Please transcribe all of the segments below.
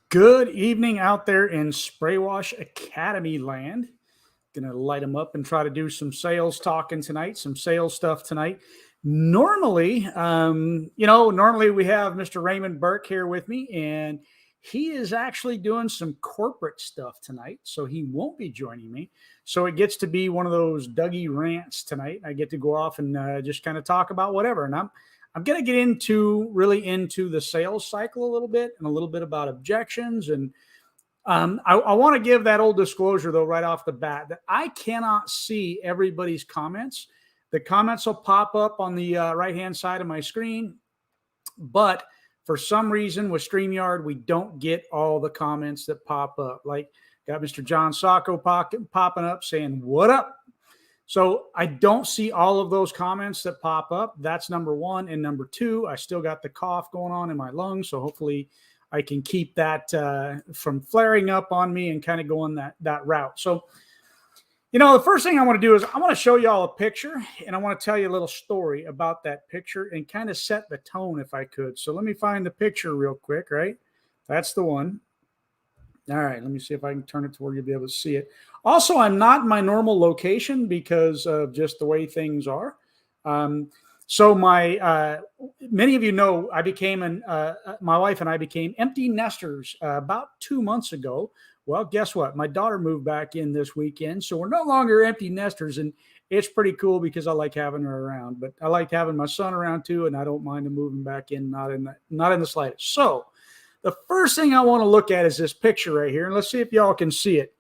Good evening out there in Spray Wash Academy land. Gonna light them up and try to do some sales talking tonight, some sales stuff tonight. Normally we have Mr. Raymond Burke here with me, and he is actually doing some corporate stuff tonight, so he won't be joining me. So it gets to be one of those Dougie rants tonight. I get to go off and just kind of talk about whatever, and I'm going to get into the sales cycle a little bit and a little bit about objections. And I want to give that old disclosure, though, right off the bat, that I cannot see everybody's comments. The comments will pop up on the right-hand side of my screen. But for some reason with StreamYard, we don't get all the comments that pop up. Like got Mr. John Sacco popping up saying, "What up?" So I don't see all of those comments that pop up. That's number one. And number two, I still got the cough going on in my lungs. So hopefully I can keep that from flaring up on me and kind of going that route. So, the first thing I want to do is I want to show you all a picture, and I want to tell you a little story about that picture and kind of set the tone if I could. So let me find the picture real quick, right? That's the one. All right, let me see if I can turn it to where you'll be able to see it. Also, I'm not in my normal location because of just the way things are. So many of you know I became my wife and I became empty nesters about 2 months ago. Well, guess what? My daughter moved back in this weekend, so we're no longer empty nesters, and it's pretty cool because I like having her around. But I like having my son around too, and I don't mind him moving back in, not in the slightest. So the first thing I want to look at is this picture right here, and let's see if y'all can see it.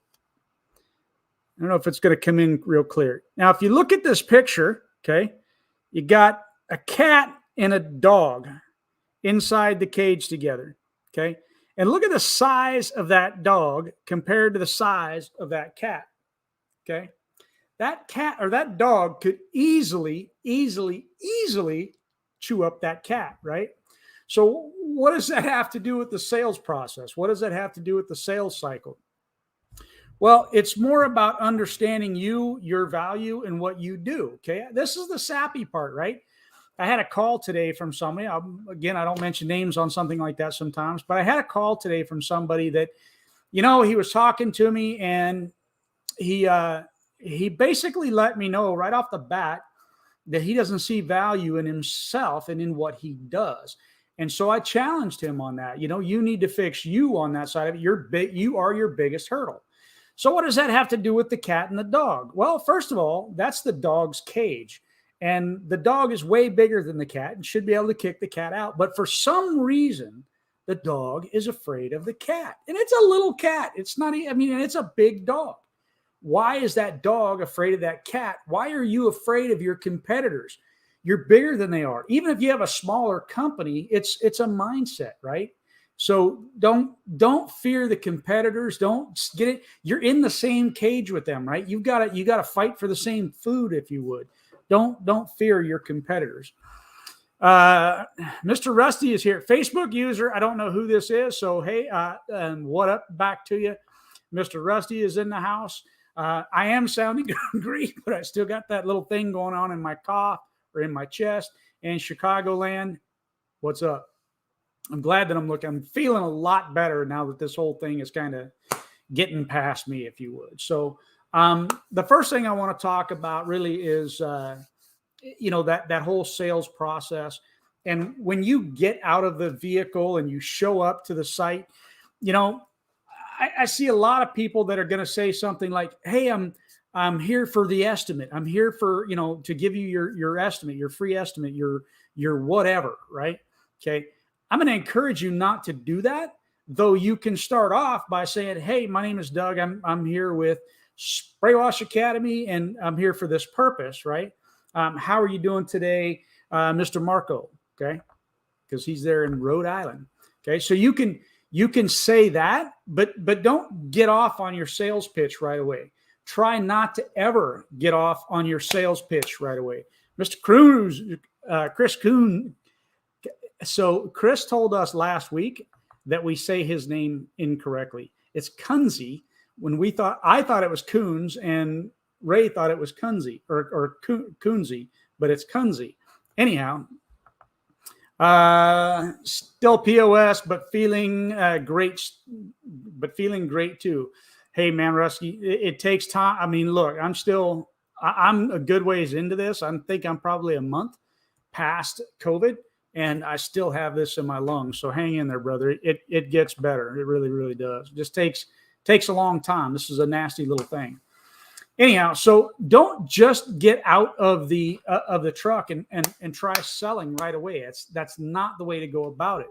I don't know if it's going to come in real clear. Now, if you look at this picture, okay, you got a cat and a dog inside the cage together, okay? And look at the size of that dog compared to the size of that cat, okay? That cat or that dog could easily chew up that cat, right? So what does that have to do with the sales process? What does that have to do with the sales cycle? Well, it's more about understanding you, your value, and what you do. Okay. This is the sappy part, right? I had a call today from somebody. Again, I don't mention names on something like that sometimes, but I had a call today from somebody that, he was talking to me, and he basically let me know right off the bat that he doesn't see value in himself and in what he does. And so I challenged him on that. You need to fix you on that side of it. You are your biggest hurdle. So what does that have to do with the cat and the dog? Well, first of all, that's the dog's cage. And the dog is way bigger than the cat and should be able to kick the cat out. But for some reason, the dog is afraid of the cat. And it's a little cat. It's not, it's a big dog. Why is that dog afraid of that cat? Why are you afraid of your competitors? You're bigger than they are. Even if you have a smaller company, it's a mindset, right? So don't fear the competitors. Don't get it. You're in the same cage with them, right? You got to fight for the same food, if you would. Don't fear your competitors. Mr. Rusty is here. Facebook user. I don't know who this is. So, hey, and what up back to you? Mr. Rusty is in the house. I am sounding great, but I still got that little thing going on in my cough or in my chest. And Chicagoland, what's up? I'm glad that I'm feeling a lot better now that this whole thing is kind of getting past me, if you would. So the first thing I want to talk about really is, that whole sales process. And when you get out of the vehicle and you show up to the site, I see a lot of people that are going to say something like, hey, I'm here for the estimate. I'm here for, to give you your estimate, your free estimate, your whatever, right? Okay. I'm going to encourage you not to do that, though you can start off by saying, hey, my name is Doug. I'm here with Spray Wash Academy, and I'm here for this purpose, right? How are you doing today, Mr. Marco? Okay. Because he's there in Rhode Island. Okay. So you can say that, but don't get off on your sales pitch right away. Try not to ever get off on your sales pitch right away. Mr. Cruz, Chris Kuhn. So Chris told us last week that we say his name incorrectly. It's Kunze. When I thought it was Coons, and Ray thought it was Kunze or Kunze, but it's Kunze. Anyhow, Still POS, but feeling great. But feeling great too. Hey, man, Rusky, it takes time. I mean, look, I'm a good ways into this. I think I'm probably a month past COVID, and I still have this in my lungs. So hang in there, brother. It gets better. It really, really does. It just takes a long time. This is a nasty little thing. Anyhow, so don't just get out of the truck and try selling right away. That's not the way to go about it.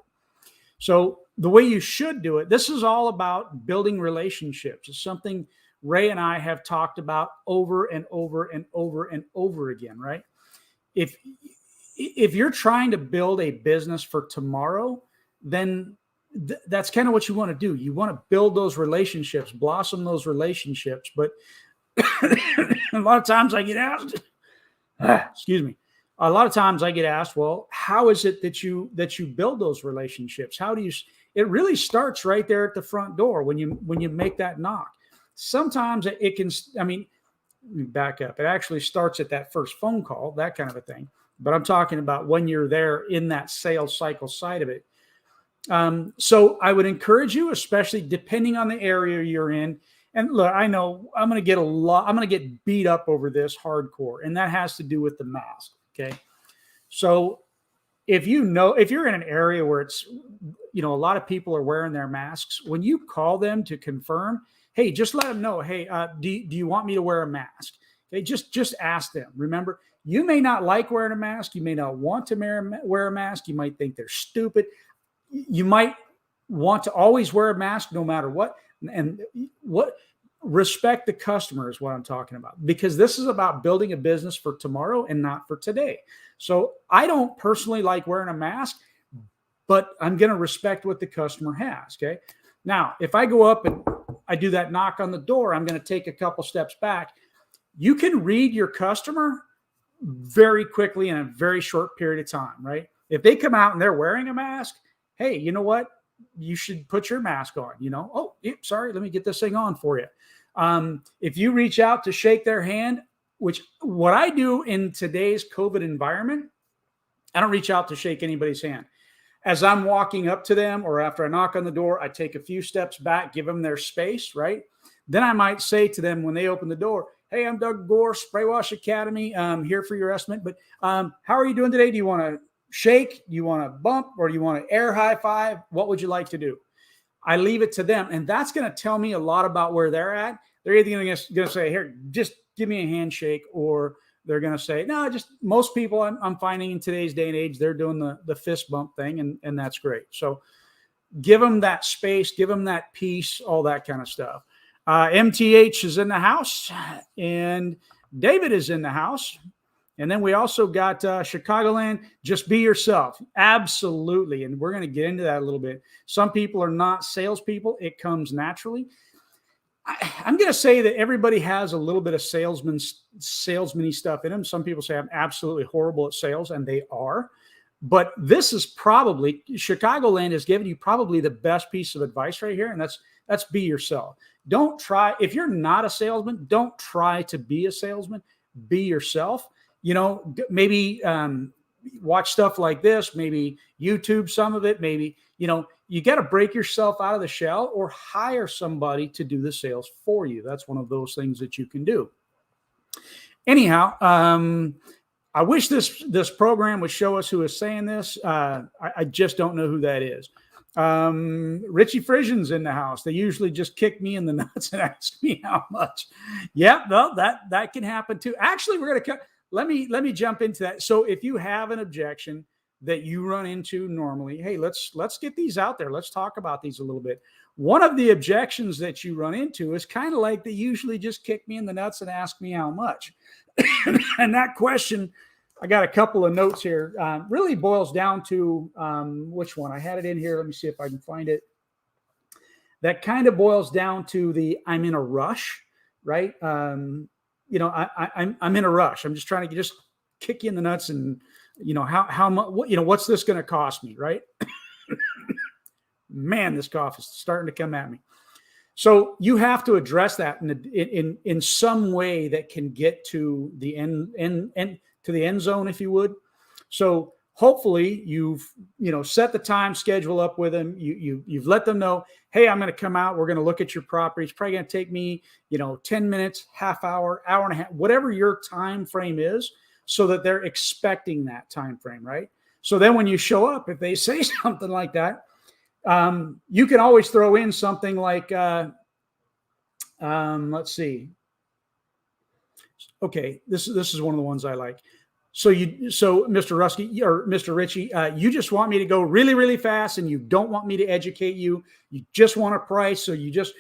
So the way you should do it, this is all about building relationships. It's something Ray and I have talked about over and over and over and over again, right? If you're trying to build a business for tomorrow, then that's kind of what you want to do. You want to build those relationships, blossom those relationships. But a lot of times I get asked, excuse me. A lot of times I get asked, well, how is it that you build those relationships? How do you? It really starts right there at the front door when you make that knock. Sometimes it can. I mean, back up. It actually starts at that first phone call, that kind of a thing. But I'm talking about when you're there in that sales cycle side of it. So I would encourage you, especially depending on the area you're in. And look, I know I'm going to get beat up over this hardcore, and that has to do with the mask. Okay. So if you're in an area where it's, a lot of people are wearing their masks, when you call them to confirm, hey, just let them know, hey, do you want me to wear a mask? Okay. Just ask them. Remember, you may not like wearing a mask. You may not want to wear a mask. You might think they're stupid. You might want to always wear a mask no matter what. And respect the customer is what I'm talking about, because this is about building a business for tomorrow and not for today. So I don't personally like wearing a mask, but I'm going to respect what the customer has. Okay. Now, if I go up and I do that knock on the door, I'm going to take a couple steps back. You can read your customer very quickly in a very short period of time, right? If they come out and they're wearing a mask, hey, you know what? You should put your mask on, oh, sorry, let me get this thing on for you. If you reach out to shake their hand, which what I do in today's COVID environment, I don't reach out to shake anybody's hand. As I'm walking up to them or after I knock on the door, I take a few steps back, give them their space, right? Then I might say to them when they open the door, hey, I'm Doug Gore, Spray Wash Academy. I'm here for your estimate, but how are you doing today? Do you want to shake? Do you want to bump, or do you want to air high five? What would you like to do? I leave it to them. And that's going to tell me a lot about where they're at. They're either going to say, here, just give me a handshake, or they're going to say, no, just most people I'm finding in today's day and age, they're doing the fist bump thing. And that's great. So give them that space, give them that peace, all that kind of stuff. MTH is in the house, and David is in the house. And then we also got Chicagoland, just be yourself. Absolutely. And we're going to get into that a little bit. Some people are not salespeople. It comes naturally. I'm going to say that everybody has a little bit of salesman-y stuff in them. Some people say I'm absolutely horrible at sales, and they are. But this is probably, Chicagoland has given you probably the best piece of advice right here, and that's be yourself. Don't try, if you're not a salesman, don't try to be a salesman. Be yourself. Maybe watch stuff like this, maybe YouTube some of it, maybe, you got to break yourself out of the shell or hire somebody to do the sales for you. That's one of those things that you can do. Anyhow, I wish this program would show us who is saying this. I just don't know who that is. Richie Frisian's in the house. They usually just kick me in the nuts and ask me how much. Yeah, well, that can happen too. Actually, we're going to let me jump into that. So if you have an objection that you run into normally, hey, let's get these out there. Let's talk about these a little bit. One of the objections that you run into is kind of like they usually just kick me in the nuts and ask me how much. And that question, I got a couple of notes here, really boils down to which one? I had it in here. Let me see if I can find it. That kind of boils down to I'm in a rush, right? I'm in a rush. I'm just trying to just kick you in the nuts and, how much, what's this going to cost me, right? Man, this cough is starting to come at me. So you have to address that in some way that can get to the end to the end zone, if you would. So hopefully you've, set the time schedule up with them. You've let them know, hey, I'm going to come out. We're going to look at your property. It's probably going to take me, 10 minutes, half hour, hour and a half, whatever your time frame is, so that they're expecting that time frame, right? So then when you show up, if they say something like that, you can always throw in something like, let's see. Okay, this is one of the ones I like. So Mr. Rusky or Mr. Ritchie, you just want me to go really, really fast, and you don't want me to educate you. You just want a price. So you just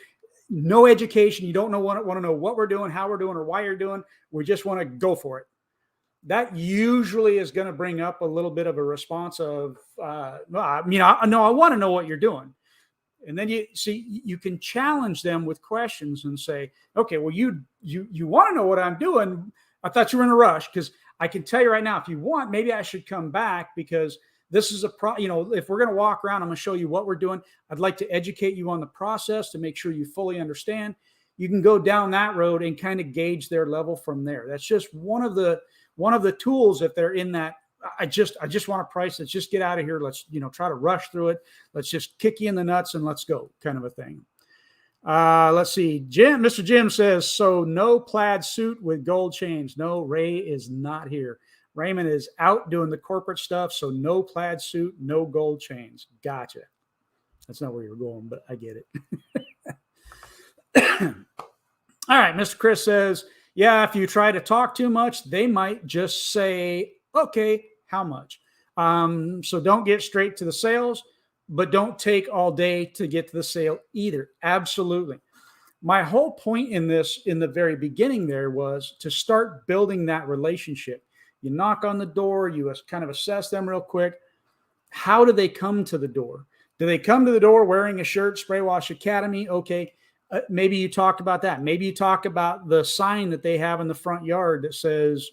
no education. You don't want to know what we're doing, how we're doing, or why you're doing. We just want to go for it. That usually is going to bring up a little bit of a response of, I want to know what you're doing. And then you can challenge them with questions and say, okay, well, you want to know what I'm doing. I thought you were in a rush, because I can tell you right now, if you want, maybe I should come back, because this is if we're going to walk around, I'm going to show you what we're doing. I'd like to educate you on the process to make sure you fully understand. You can go down that road and kind of gauge their level from there. That's just one of the tools. If they're in that, I just want a price. Let's just get out of here. Let's, try to rush through it. Let's just kick you in the nuts and let's go, kind of a thing. Let's see. Mr. Jim says, so no plaid suit with gold chains. No, Ray is not here. Raymond is out doing the corporate stuff. So no plaid suit, no gold chains. Gotcha. That's not where you're going, but I get it. All right. Mr. Chris says, yeah, if you try to talk too much, they might just say, okay, how much? So don't get straight to the sales, but don't take all day to get to the sale either. Absolutely. My whole point in this, in the very beginning there, was to start building that relationship. You knock on the door, you kind of assess them real quick. How do they come to the door? Do they come to the door wearing a shirt, Spray Wash Academy? Okay. Maybe you talked about that. Maybe you talk about the sign that they have in the front yard that says,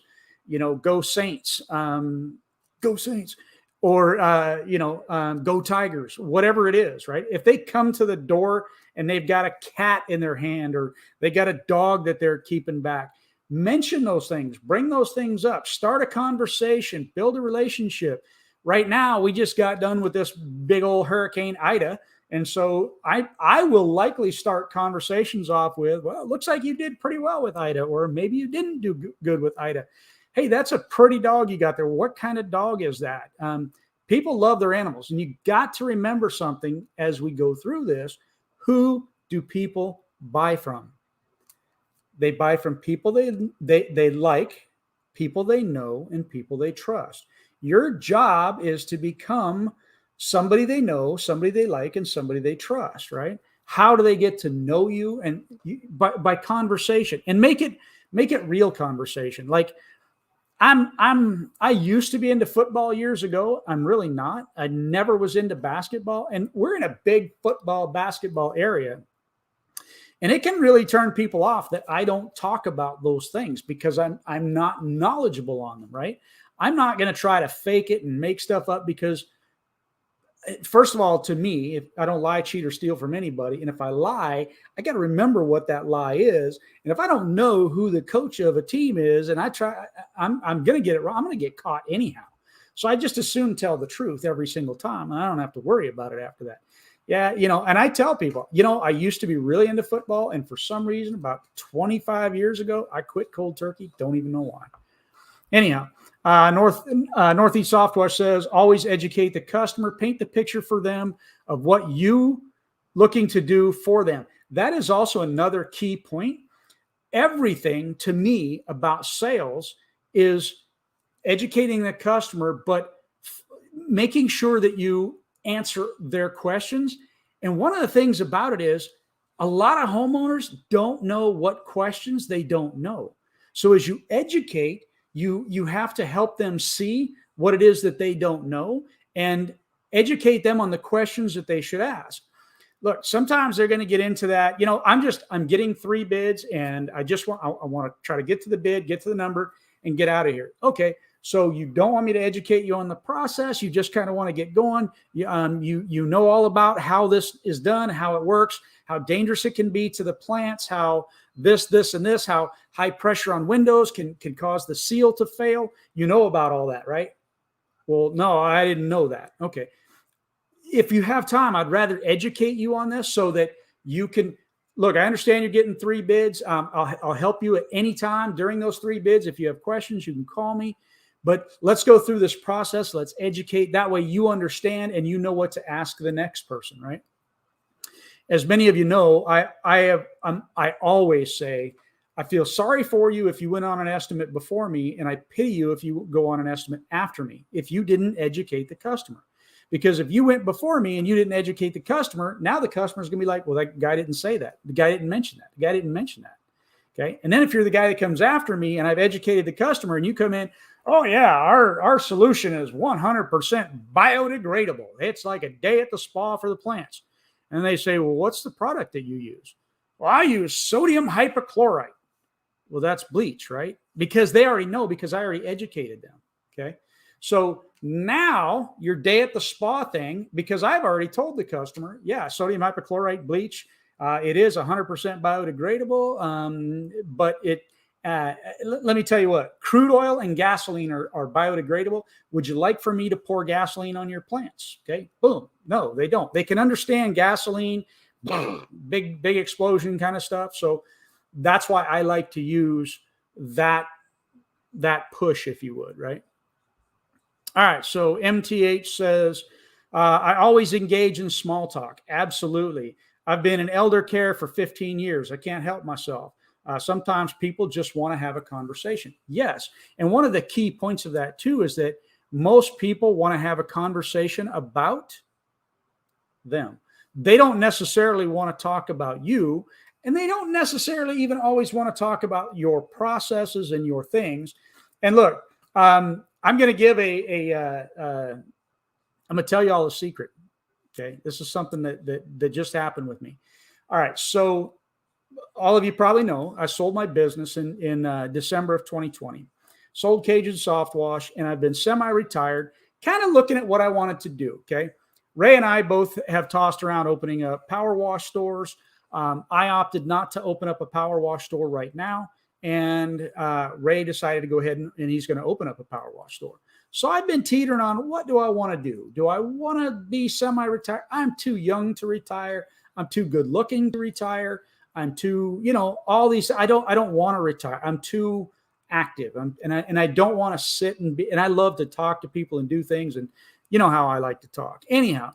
go Saints, go Saints, or, go Tigers, whatever it is, right? If they come to the door and they've got a cat in their hand, or they got a dog that they're keeping back, mention those things, bring those things up, start a conversation, build a relationship. Right now, we just got done with this big old Hurricane Ida. And so I will likely start conversations off with, well, it looks like you did pretty well with Ida, or maybe you didn't do good with Ida. Hey, that's a pretty dog you got there. What kind of dog is that? People love their animals, and you got to remember something as we go through this. Who do people buy from? They buy from people they like, people they know, and people they trust. Your job is to become somebody they know, somebody they like, and somebody they trust, right? How do they get to know you? And by conversation, and make it real conversation. Like I used to be into football years ago. I'm really not. I never was into basketball, and we're in a big football, basketball area. And it can really turn people off that I don't talk about those things, because I'm not knowledgeable on them, right? I'm not going to try to fake it and make stuff up, because first of all, to me, if I don't lie, cheat, or steal from anybody, and if I lie, I got to remember what that lie is. And if I don't know who the coach of a team is, and I'm going to get it wrong, I'm going to get caught anyhow. So I just assume tell the truth every single time, and I don't have to worry about it after that. Yeah, and I tell people, I used to be really into football, and for some reason, about 25 years ago, I quit cold turkey. Don't even know why. Anyhow, Northeast Softwash says, always educate the customer, paint the picture for them of what you looking to do for them. That is also another key point. Everything to me about sales is educating the customer, but making sure that you answer their questions. And one of the things about it is a lot of homeowners don't know what questions they don't know. So as you educate, you have to help them see what it is that they don't know, and educate them on the questions that they should ask. Look, sometimes they're going to get into that. I'm getting 3 bids, and I want to try to get to the bid, get to the number, and get out of here. Okay. So you don't want me to educate you on the process. You just kind of want to get going. You know all about how this is done, how it works, how dangerous it can be to the plants, how this, and this, how high pressure on windows can cause the seal to fail. You know about all that, right? Well, no, I didn't know that. Okay. If you have time, I'd rather educate you on this so that you can look. I understand you're getting 3 bids. I'll help you at any time during those 3 bids. If you have questions, you can call me. But let's go through this process. Let's educate. That way you understand and you know what to ask the next person, right? As many of you know, I always say, I feel sorry for you if you went on an estimate before me, and I pity you if you go on an estimate after me, if you didn't educate the customer. Because if you went before me and you didn't educate the customer, now the customer's going to be like, well, that guy didn't say that. The guy didn't mention that. The guy didn't mention that. Okay. And then if you're the guy that comes after me and I've educated the customer and you come in, oh yeah, our solution is 100% biodegradable. It's like a day at the spa for the plants. And they say, well, what's the product that you use? Well, I use sodium hypochlorite. Well, that's bleach, right? Because they already know, because I already educated them. Okay. So now your day at the spa thing, because I've already told the customer, yeah, sodium hypochlorite bleach, it is 100% biodegradable. But let me tell you what, crude oil and gasoline are biodegradable. Would you like for me to pour gasoline on your plants? Okay, boom. No, they don't. They can understand gasoline, big explosion kind of stuff. So that's why I like to use that push, if you would, right? All right, so MTH says, I always engage in small talk. Absolutely. I've been in elder care for 15 years. I can't help myself. Sometimes people just want to have a conversation. Yes. And one of the key points of that too is that most people want to have a conversation about them. They don't necessarily want to talk about you, and they don't necessarily even always want to talk about your processes and your things. And look, I'm going to give I'm going to tell you all a secret. Okay. This is something that just happened with me. All right. So all of you probably know I sold my business in December of 2020, sold Cajun Soft Wash, and I've been semi-retired, kind of looking at what I wanted to do. Okay. Ray and I both have tossed around opening up power wash stores. I opted not to open up a power wash store right now. And Ray decided to go ahead and he's going to open up a power wash store. So I've been teetering on, what do I want to do? Do I want to be semi-retired? I'm too young to retire. I'm too good looking to retire. I'm too, all these, I don't want to retire. I'm too active. And I don't want to sit and I love to talk to people and do things. And you know how I like to talk. Anyhow,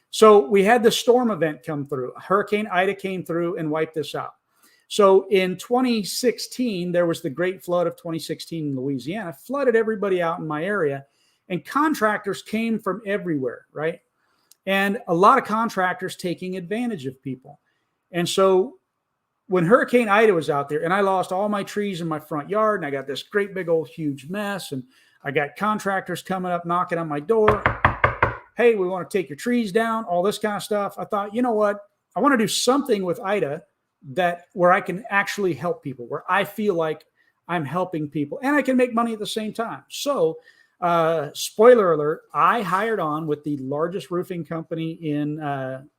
so we had the storm event come through. Hurricane Ida came through and wiped this out. So in 2016, there was the great flood of 2016 in Louisiana, flooded everybody out in my area, and contractors came from everywhere, right? And a lot of contractors taking advantage of people. And so when Hurricane Ida was out there and I lost all my trees in my front yard and I got this great big old huge mess and I got contractors coming up, knocking on my door. Hey, we want to take your trees down, all this kind of stuff. I thought, you know what? I want to do something with Ida where I can actually help people, where I feel like I'm helping people and I can make money at the same time. So, spoiler alert, I hired on with the largest roofing company in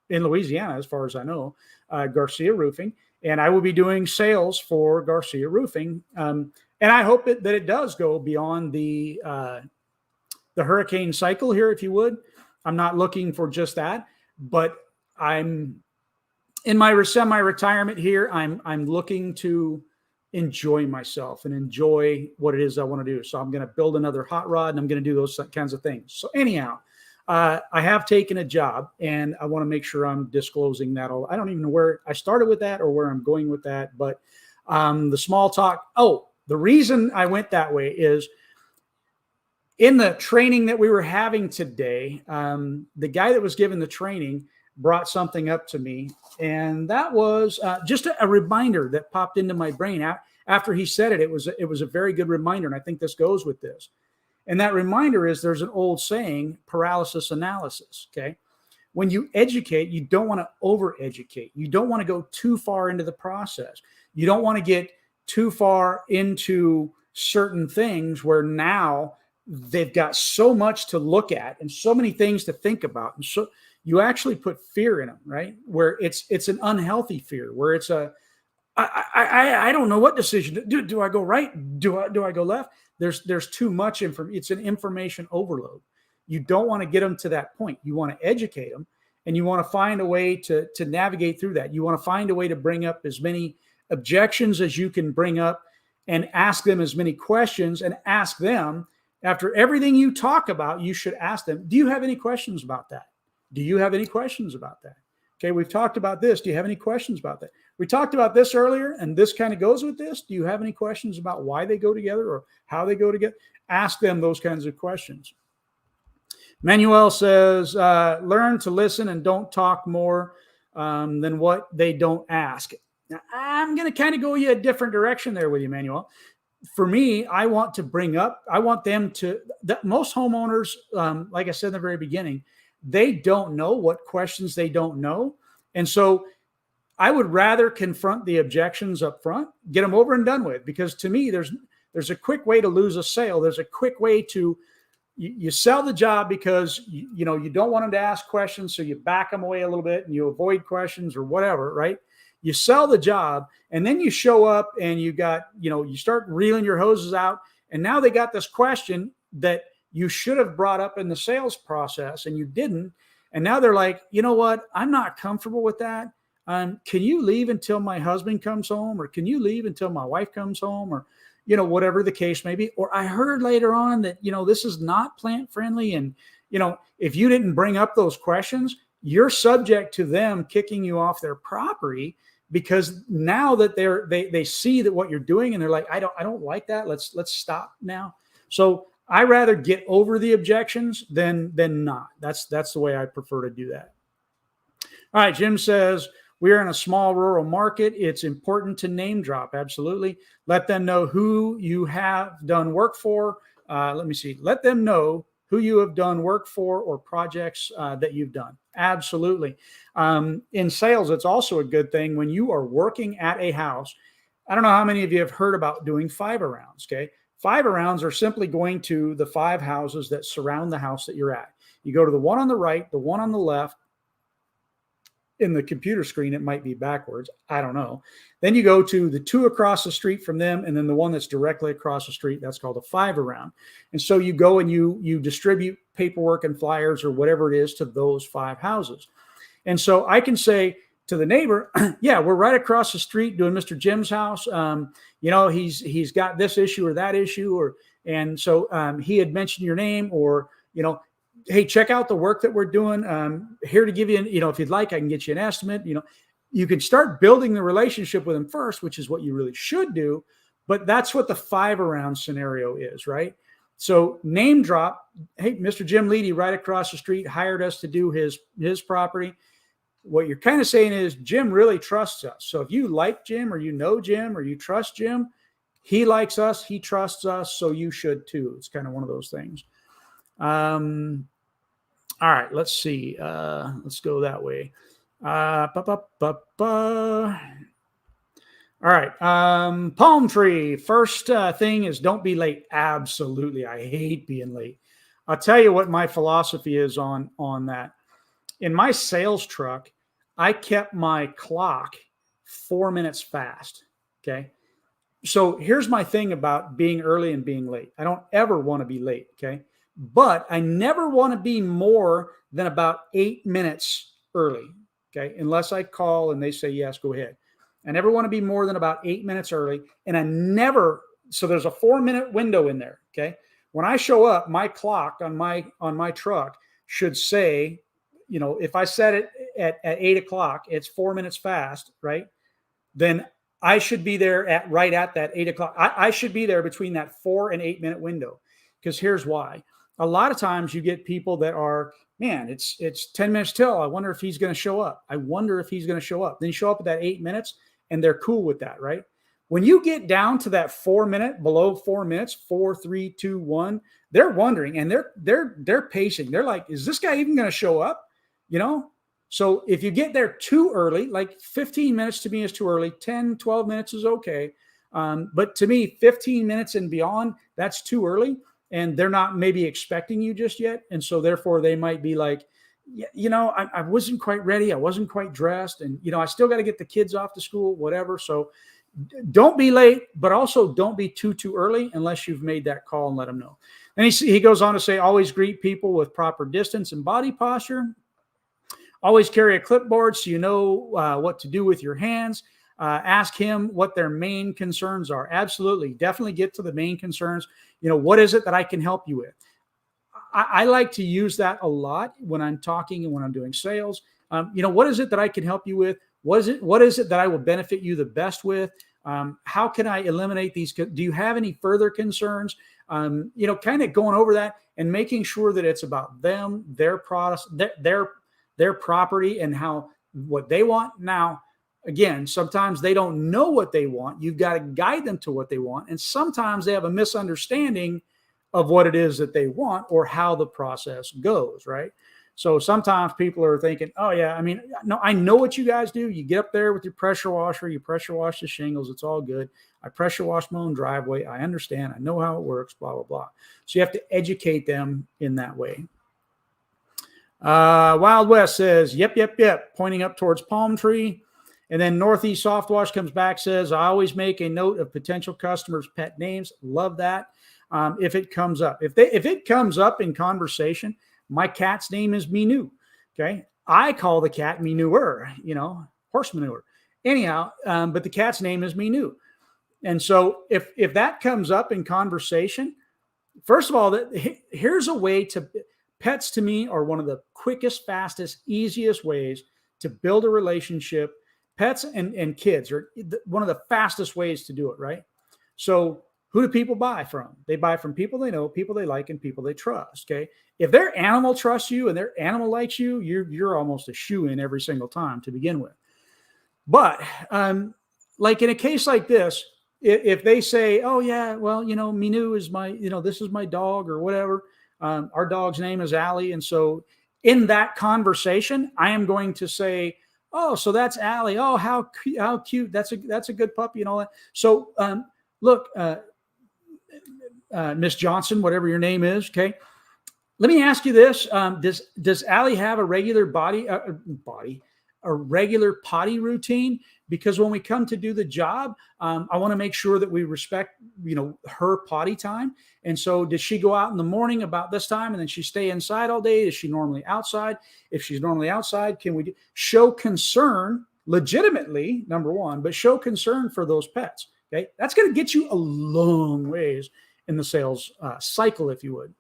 Louisiana, as far as I know, Garcia Roofing, and I will be doing sales for Garcia Roofing. And I hope that it does go beyond the hurricane cycle here, if you would. I'm not looking for just that, but I'm in my semi-retirement here. I'm looking to enjoy myself and enjoy what it is I want to do. So I'm going to build another hot rod and I'm going to do those kinds of things. So anyhow, I have taken a job and I want to make sure I'm disclosing that all. I don't even know where I started with that or where I'm going with that, but the small talk. Oh, the reason I went that way is in the training that we were having today, the guy that was giving the training brought something up to me. And that was just a reminder that popped into my brain. After he said it, it was a very good reminder. And I think this goes with this. And that reminder is there's an old saying, paralysis analysis. Okay. When you educate, you don't want to over-educate. You don't want to go too far into the process. You don't want to get too far into certain things where now they've got so much to look at and so many things to think about. And so you actually put fear in them, right? Where it's an unhealthy fear, where it's I don't know what decision to do. Do I go right? Do I go left? There's too much information. It's an information overload. You don't want to get them to that point. You want to educate them, and you want to find a way to navigate through that. You want to find a way to bring up as many objections as you can bring up and ask them as many questions, and ask them after everything you talk about. You should ask them, do you have any questions about that? Do you have any questions about that? Okay, we've talked about this. Do you have any questions about that? We talked about this earlier, and this kind of goes with this. Do you have any questions about why they go together or how they go together? Ask them those kinds of questions. Manuel says, learn to listen and don't talk more than what they don't ask. Now, I'm going to kind of go you a different direction there with you, Manuel. For me, I want them to, most homeowners, like I said in the very beginning, they don't know what questions they don't know. And so I would rather confront the objections up front, get them over and done with, because to me, there's a quick way to lose a sale. There's a quick way to, you sell the job because you don't want them to ask questions. So you back them away a little bit and you avoid questions or whatever, right? You sell the job, and then you show up and you start reeling your hoses out. And now they got this question that you should have brought up in the sales process and you didn't. And now they're like, you know what? I'm not comfortable with that. Can you leave until my husband comes home? Or can you leave until my wife comes home? Or, whatever the case may be. Or I heard later on that, this is not plant friendly. And, if you didn't bring up those questions, you're subject to them kicking you off their property, because now that they see that what you're doing and they're like, I don't like that. Let's stop now. So I rather get over the objections than not. That's the way I prefer to do that. All right. Jim says, we are in a small rural market. It's important to name drop. Absolutely. Let them know who you have done work for. Let me see. Let them know who you have done work for or projects that you've done. Absolutely. In sales, it's also a good thing when you are working at a house. I don't know how many of you have heard about doing 5-arounds. Okay. 5-arounds are simply going to the 5 houses that surround the house that you're at. You go to the one on the right, the one on the left. In the computer screen, it might be backwards. I don't know. Then you go to the 2 across the street from them, and then the one that's directly across the street. That's called a 5-around. And so you go and you distribute paperwork and flyers or whatever it is to those 5 houses. And so I can say to the neighbor, yeah, we're right across the street doing Mr. Jim's house. He's got this issue or that issue, and so he had mentioned your name, or hey, check out the work that we're doing. Here to give you, if you'd like, I can get you an estimate. You can start building the relationship with them first, which is what you really should do. But that's what the 5-around scenario is, right? So name drop. Hey, Mr. Jim Leedy, right across the street, hired us to do his property. What you're kind of saying is Jim really trusts us. So if you like Jim, or Jim, or you trust Jim, he likes us, he trusts us, so you should too. It's kind of one of those things. All right, let's see. Let's go that way. All right. Palm tree. First thing is don't be late. Absolutely. I hate being late. I'll tell you what my philosophy is on that. In my sales truck, I kept my clock 4 minutes fast. Okay. So here's my thing about being early and being late. I don't ever want to be late. Okay. But I never want to be more than about 8 minutes early, okay? Unless I call and they say, yes, go ahead. I never want to be more than about 8 minutes early. And so there's a 4-minute window in there, okay? When I show up, my clock on my truck should say, if I set it at 8 o'clock, it's 4 minutes fast, right? Then I should be there right at that 8 o'clock. I should be there between that 4 and 8 minute window, because here's why. A lot of times you get people that are, man, it's 10 minutes till. I wonder if he's going to show up. Then you show up at that 8 minutes and they're cool with that, right? When you get down to that 4 minute, below 4 minutes, 4, 3, 2, 1, they're wondering and they're pacing. They're like, is this guy even going to show up? So if you get there too early, like 15 minutes to me is too early, 10, 12 minutes is okay. But to me, 15 minutes and beyond, that's too early. And they're not maybe expecting you just yet. And so therefore they might be like, I wasn't quite ready. I wasn't quite dressed. And, I still got to get the kids off to school, whatever. So don't be late, but also don't be too early unless you've made that call and let them know. And he goes on to say, always greet people with proper distance and body posture. Always carry a clipboard so you know what to do with your hands. Ask him what their main concerns are. Absolutely. Definitely get to the main concerns. What is it that I can help you with? I like to use that a lot when I'm talking and when I'm doing sales. What is it that I can help you with? What is it that I will benefit you the best with? How can I eliminate these? Do you have any further concerns? Kind of going over that and making sure that it's about them, their products, their property, and what they want. Now, again, sometimes they don't know what they want. You've got to guide them to what they want. And sometimes they have a misunderstanding of what it is that they want or how the process goes, right? So sometimes people are thinking, oh yeah, no, I know what you guys do. You get up there with your pressure washer, you pressure wash the shingles. It's all good. I pressure wash my own driveway. I understand. I know how it works, blah, blah, blah. So you have to educate them in that way. Wild West says, yep, pointing up towards palm tree. And then Northeast Soft Wash comes back, says, I always make a note of potential customers' pet names. Love that. If it comes up, if it comes up in conversation, my cat's name is Minu. Okay. I call the cat Minure, horse manure. Anyhow, but the cat's name is Minu. And so if that comes up in conversation, first of all, here's a way to, pets to me are one of the quickest, fastest, easiest ways to build a relationship. Pets and kids are one of the fastest ways to do it, right? So who do people buy from? They buy from people they know, people they like, and people they trust, okay? If their animal trusts you and their animal likes you, you're almost a shoo-in every single time to begin with. But like in a case like this, if they say, oh yeah, well, Minu is my, this is my dog or whatever. Our dog's name is Allie. And so in that conversation, I am going to say, oh, so that's Allie. Oh, how cute. That's a good puppy and all that. So look, Miss Johnson, whatever your name is. Okay. Let me ask you this. Does Allie have a regular a regular potty routine? Because when we come to do the job, I want to make sure that we respect, her potty time. And so does she go out in the morning about this time and then she stay inside all day? Is she normally outside? If she's normally outside, can we show concern legitimately, number one, but show concern for those pets? Okay. That's going to get you a long ways in the sales cycle, if you would.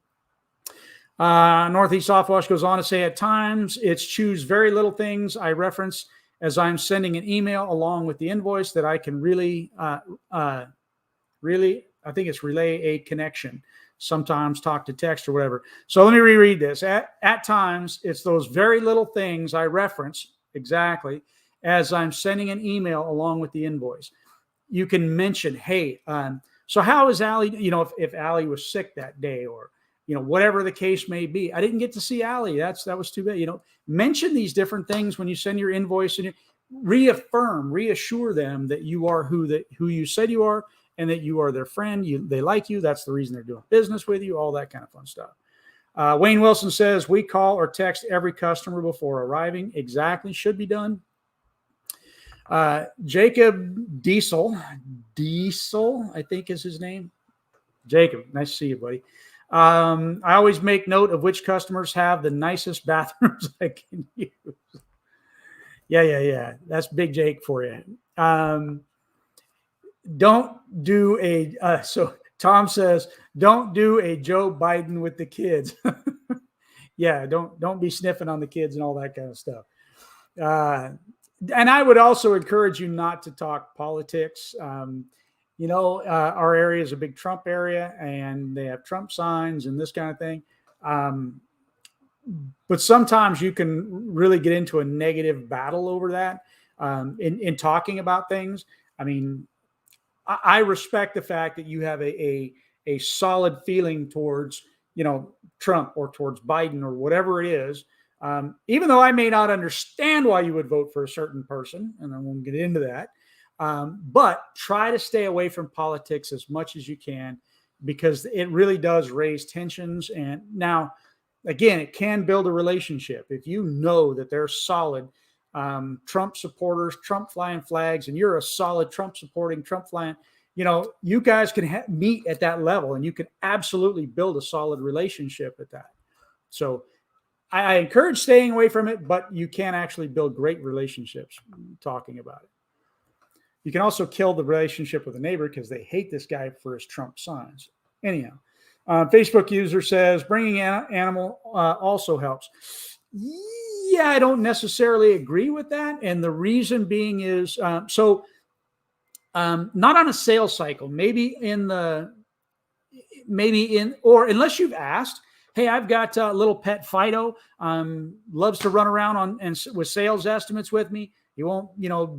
Northeast Soft Wash goes on to say, at times it's choose very little things I reference as I'm sending an email along with the invoice that I can really, I think it's relay a connection. Sometimes talk to text or whatever. So let me reread this. At times it's those very little things I reference exactly as I'm sending an email along with the invoice. You can mention, hey, so how is Allie, if Allie was sick that day or, whatever the case may be. I didn't get to see Allie. That was too bad. Mention these different things when you send your invoice and reassure them that you are who you said you are and that you are their friend. They like you. That's the reason they're doing business with you, all that kind of fun stuff. Wayne Wilson says, we call or text every customer before arriving. Exactly. Should be done. Jacob Diesel, I think is his name. Jacob, nice to see you, buddy. I always make note of which customers have the nicest bathrooms I can use. Yeah. That's Big Jake for you. Don't do so Tom says, don't do a Joe Biden with the kids. Yeah, don't be sniffing on the kids and all that kind of stuff. And I would also encourage you not to talk politics. Our area is a big Trump area and they have Trump signs and this kind of thing. But sometimes you can really get into a negative battle over that in talking about things. I respect the fact that you have a solid feeling towards, Trump or towards Biden or whatever it is. Even though I may not understand why you would vote for a certain person, and I won't get into that. But try to stay away from politics as much as you can, because it really does raise tensions. And now, again, it can build a relationship. If you know that they're solid Trump supporters, Trump flying flags, and you're a solid Trump supporting, Trump flying, you guys can meet at that level, and you can absolutely build a solid relationship at that. So I encourage staying away from it, but you can actually build great relationships talking about it. You can also kill the relationship with a neighbor because they hate this guy for his Trump signs. Anyhow, Facebook user says bringing animal also helps. Yeah, I don't necessarily agree with that. And the reason being is not on a sales cycle, or unless you've asked, hey, I've got a little pet Fido, loves to run around with sales estimates with me. He won't,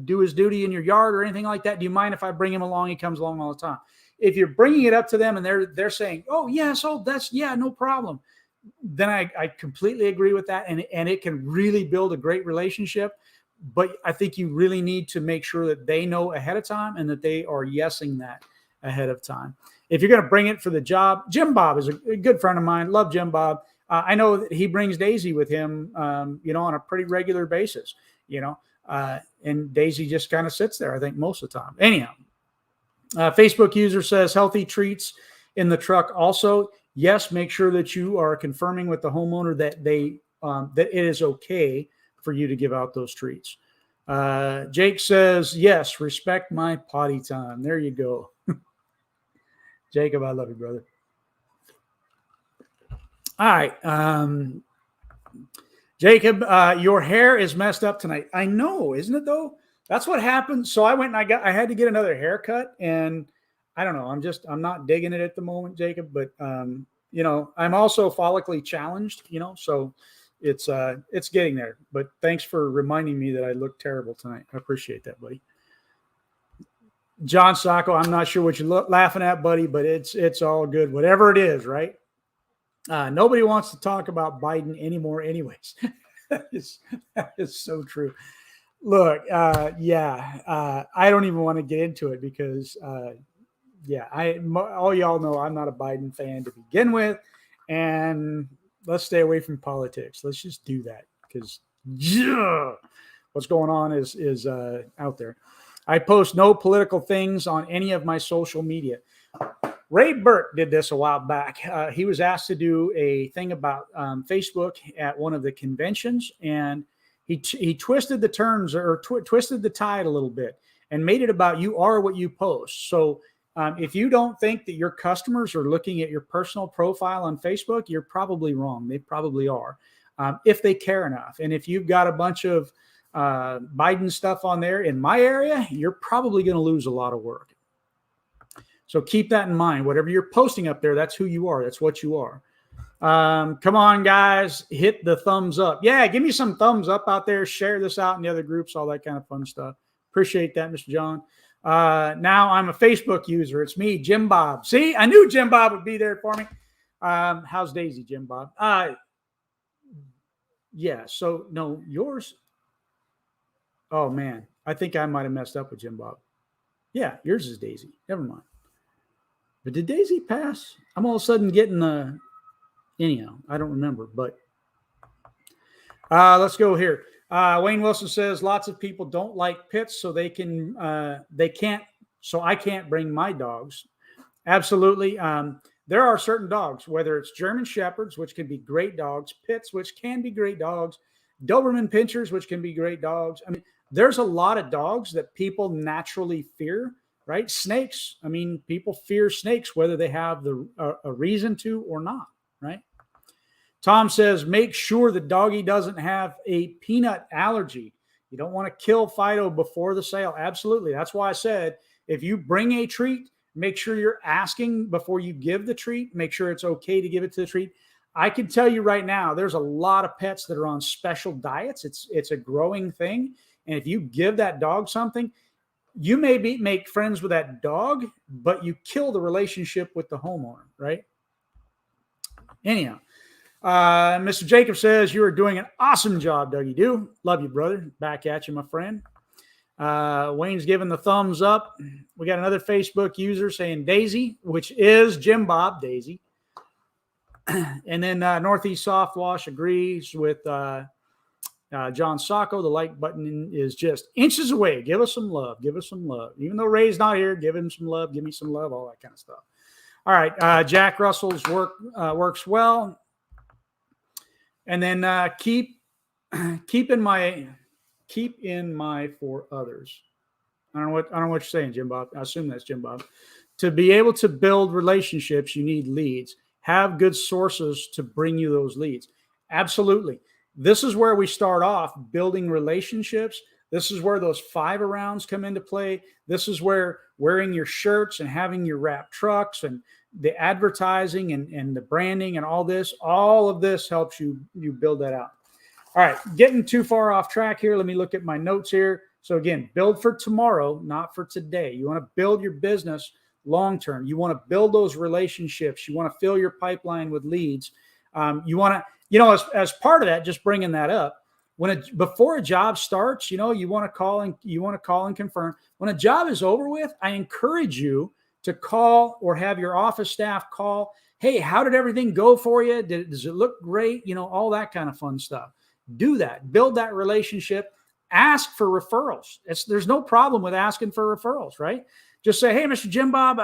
do his duty in your yard or anything like that. Do you mind if I bring him along? He comes along all the time. If you're bringing it up to them and they're saying, oh, yes, no problem, then I completely agree with that. And it can really build a great relationship. But I think you really need to make sure that they know ahead of time and that they are yesing that ahead of time. If you're going to bring it for the job, Jim Bob is a good friend of mine. Love Jim Bob. I know that he brings Daisy with him, on a pretty regular basis, and Daisy just kind of sits there, I think, most of the time. Anyhow, Facebook user says healthy treats in the truck. Also, yes, make sure that you are confirming with the homeowner that that it is okay for you to give out those treats. Jake says, yes, respect my potty time. There you go. Jacob, I love you, brother. All right. Jacob, your hair is messed up tonight. I know, isn't it though? That's what happened. So I went and I had to get another haircut, and I don't know. I'm not digging it at the moment, Jacob, but I'm also follically challenged, so it's getting there. But thanks for reminding me that I look terrible tonight. I appreciate that, buddy. John Sacco, I'm not sure what you're laughing at, buddy, but it's all good. Whatever it is, right? Nobody wants to talk about Biden anymore anyways. That is so true. Look, I don't even want to get into it because, all y'all know I'm not a Biden fan to begin with, and let's stay away from politics. Let's just do that because what's going on is out there. I post no political things on any of my social media. Ray Burke did this a while back. He was asked to do a thing about Facebook at one of the conventions, and he twisted the terms or twisted the tide a little bit and made it about you are what you post. So if you don't think that your customers are looking at your personal profile on Facebook, you're probably wrong. They probably are, if they care enough. And if you've got a bunch of Biden stuff on there in my area, you're probably going to lose a lot of work. So keep that in mind. Whatever you're posting up there, that's who you are. That's what you are. Come on, guys. Hit the thumbs up. Yeah, give me some thumbs up out there. Share this out in the other groups, all that kind of fun stuff. Appreciate that, Mr. John. Now I'm a Facebook user. It's me, Jim Bob. See, I knew Jim Bob would be there for me. How's Daisy, Jim Bob? Yeah, so no, yours. Oh, man. I think I might have messed up with Jim Bob. Yeah, yours is Daisy. Never mind. But did Daisy pass? I'm all of a sudden getting anyhow, I don't remember, but let's go here. Wayne Wilson says lots of people don't like pits, so I can't bring my dogs. Absolutely. There are certain dogs, whether it's German Shepherds, which can be great dogs, pits, which can be great dogs, Doberman Pinschers, which can be great dogs. I mean, there's a lot of dogs that people naturally fear, right? Snakes. I mean, people fear snakes, whether they have a reason to or not, right? Tom says, make sure the doggy doesn't have a peanut allergy. You don't want to kill Fido before the sale. Absolutely. That's why I said, if you bring a treat, make sure you're asking before you give the treat. Make sure it's okay to give it to the treat. I can tell you right now, there's a lot of pets that are on special diets. It's a growing thing. And if you give that dog something, you may make friends with that dog, but you kill the relationship with the homeowner, right? Anyhow, Mr. Jacob says, you are doing an awesome job, Dougie Doo. Love you, brother. Back at you, my friend. Wayne's giving the thumbs up. We got another Facebook user saying Daisy, which is Jim Bob, Daisy. And then Northeast Soft Wash agrees with John Sacco, the like button is just inches away. Give us some love. Give us some love. Even though Ray's not here, give him some love. Give me some love. All that kind of stuff. All right. Jack Russell's work works well. And then keep in my for others. I don't know what you're saying, Jim Bob. I assume that's Jim Bob. To be able to build relationships, you need leads. Have good sources to bring you those leads. Absolutely. This is where we start off, building relationships. This is where those 5 rounds come into play. This is where wearing your shirts and having your wrap trucks and the advertising and the branding and all of this helps you build that out. All right, getting too far off track here. Let me look at my notes here. So again, build for tomorrow, not for today. You want to build your business long-term. You want to build those relationships. You want to fill your pipeline with leads. You want to, as part of that, just bringing that up, before a job starts, you want to call and confirm. When a job is over with, I encourage you to call or have your office staff call. Hey, how did everything go for you? Does it look great? All that kind of fun stuff. Do that. Build that relationship. Ask for referrals. There's no problem with asking for referrals, right? Just say, hey, Mr. Jim Bob,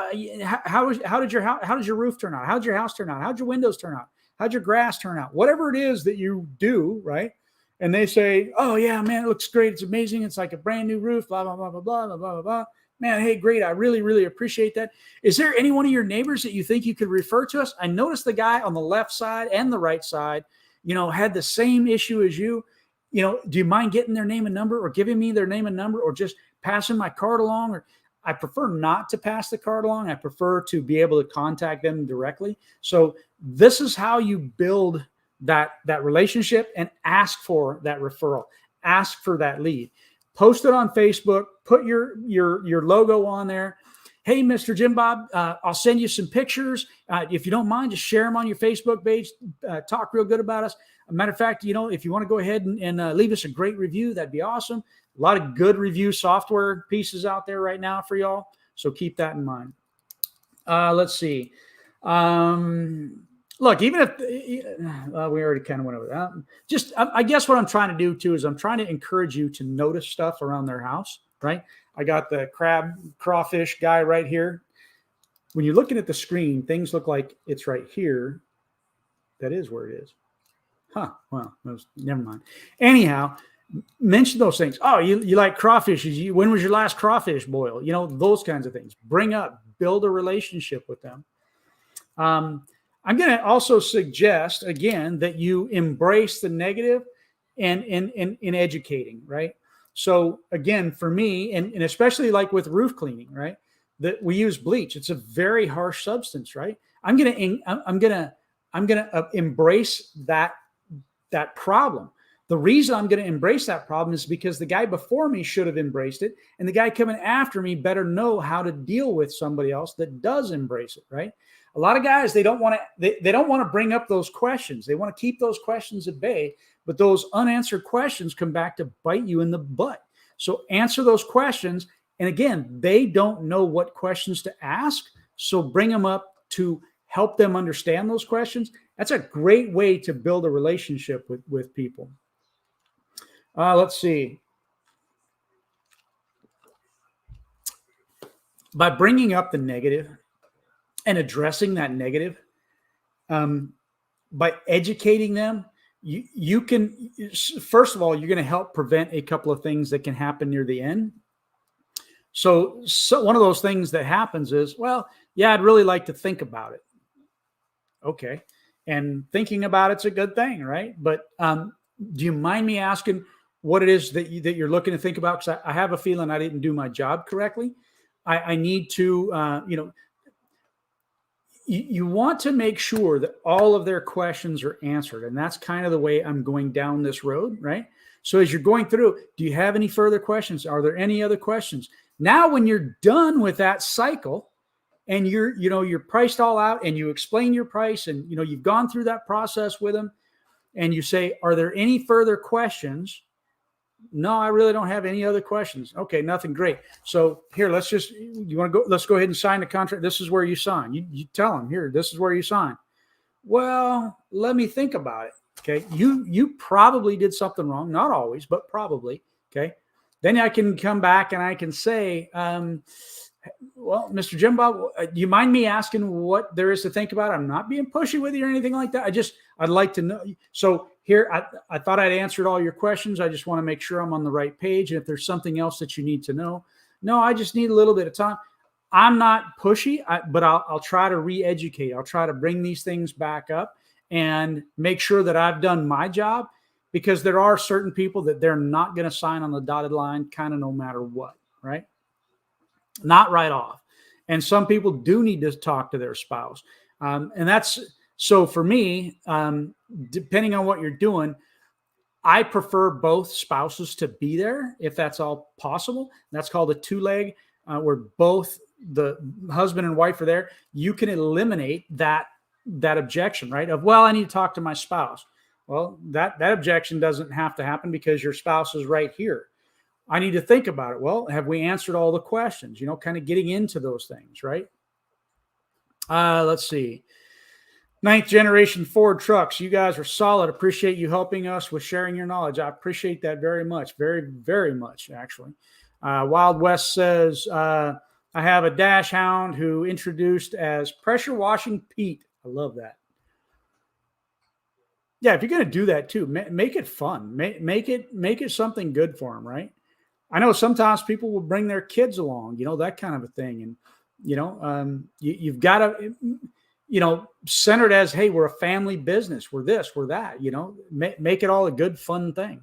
how did your roof turn out? How did your house turn out? How'd your windows turn out? How'd your grass turn out? Whatever it is that you do, right? And they say, oh yeah, man, it looks great. It's amazing. It's like a brand new roof, blah, blah, blah, blah, blah, blah, blah, blah. Man, hey, great. I really, really appreciate that. Is there any one of your neighbors that you think you could refer to us? I noticed the guy on the left side and the right side, had the same issue as you. Do you mind getting their name and number or giving me their name and number or just passing my card along? Or I prefer not to pass the card along. I prefer to be able to contact them directly. So this is how you build that relationship and ask for that referral. Ask for that lead. Post it on Facebook. Put your logo on there. Hey, Mr. Jim Bob, I'll send you some pictures. If you don't mind, just share them on your Facebook page. Talk real good about us. As a matter of fact, if you want to go ahead and leave us a great review, that'd be awesome. A lot of good review software pieces out there right now for y'all. So keep that in mind. Let's see. Look, even if we already kind of went over that. I guess what I'm trying to do too is I'm trying to encourage you to notice stuff around their house, right? I got the crawfish guy right here. When you're looking at the screen, things look like it's right here. That is where it is. Huh. Well, never mind. Anyhow, mention those things. Oh, you like crawfish. When was your last crawfish boil? Those kinds of things. Build a relationship with them. I'm going to also suggest, again, that you embrace the negative and in educating, right? So again, for me, and especially like with roof cleaning, right, that we use bleach. It's a very harsh substance, right? I'm gonna embrace that problem. The reason I'm going to embrace that problem is because the guy before me should have embraced it, and the guy coming after me better know how to deal with somebody else that does embrace it, right? A lot of guys, they don't want to bring up those questions. They want to keep those questions at bay, but those unanswered questions come back to bite you in the butt. So answer those questions. And again, they don't know what questions to ask. So bring them up to help them understand those questions. That's a great way to build a relationship with people. Let's see. By bringing up the negative and addressing that negative, by educating them, you can, first of all, you're going to help prevent a couple of things that can happen near the end. So one of those things that happens is, well, yeah, I'd really like to think about it. Okay. And thinking about it's a good thing, right? But do you mind me asking what it is that you're looking to think about? Because I have a feeling I didn't do my job correctly. I need to, you want to make sure that all of their questions are answered. And that's kind of the way I'm going down this road, right? So as you're going through, do you have any further questions? Are there any other questions? Now, when you're done with that cycle and you're priced all out and you explain your price and, you've gone through that process with them and you say, are there any further questions? No, I really don't have any other questions. Okay, nothing. Great. So here, let's go ahead and sign the contract. This is where you sign. You tell them, here, this is where you sign. Well, let me think about it. Okay. You probably did something wrong. Not always, but probably. Okay. Then I can come back and I can say, well, Mr. Jim Bob, do you mind me asking what there is to think about? I'm not being pushy with you or anything like that. I'd like to know. So here, I thought I'd answered all your questions. I just want to make sure I'm on the right page. And if there's something else that you need to know, no, I just need a little bit of time. I'm not pushy, but I'll try to re-educate. I'll try to bring these things back up and make sure that I've done my job, because there are certain people that they're not going to sign on the dotted line kind of no matter what, right? Not right off. And some people do need to talk to their spouse. And that's, so for me, depending on what you're doing, I prefer both spouses to be there if that's all possible. That's called a two-leg, where both the husband and wife are there. You can eliminate that objection, right? Of, well, I need to talk to my spouse. Well, that objection doesn't have to happen because your spouse is right here. I need to think about it. Well, have we answered all the questions? Kind of getting into those things, right? Let's see. 9th generation Ford trucks. You guys are solid. Appreciate you helping us with sharing your knowledge. I appreciate that very much. Very, very much, actually. Wild West says, I have a dash hound who introduced as pressure washing Pete. I love that. Yeah, if you're going to do that too, make it fun. Make it something good for them, right? I know sometimes people will bring their kids along, that kind of a thing. And, you've got to, center it as, hey, we're a family business. We're this, we're that, make it all a good, fun thing.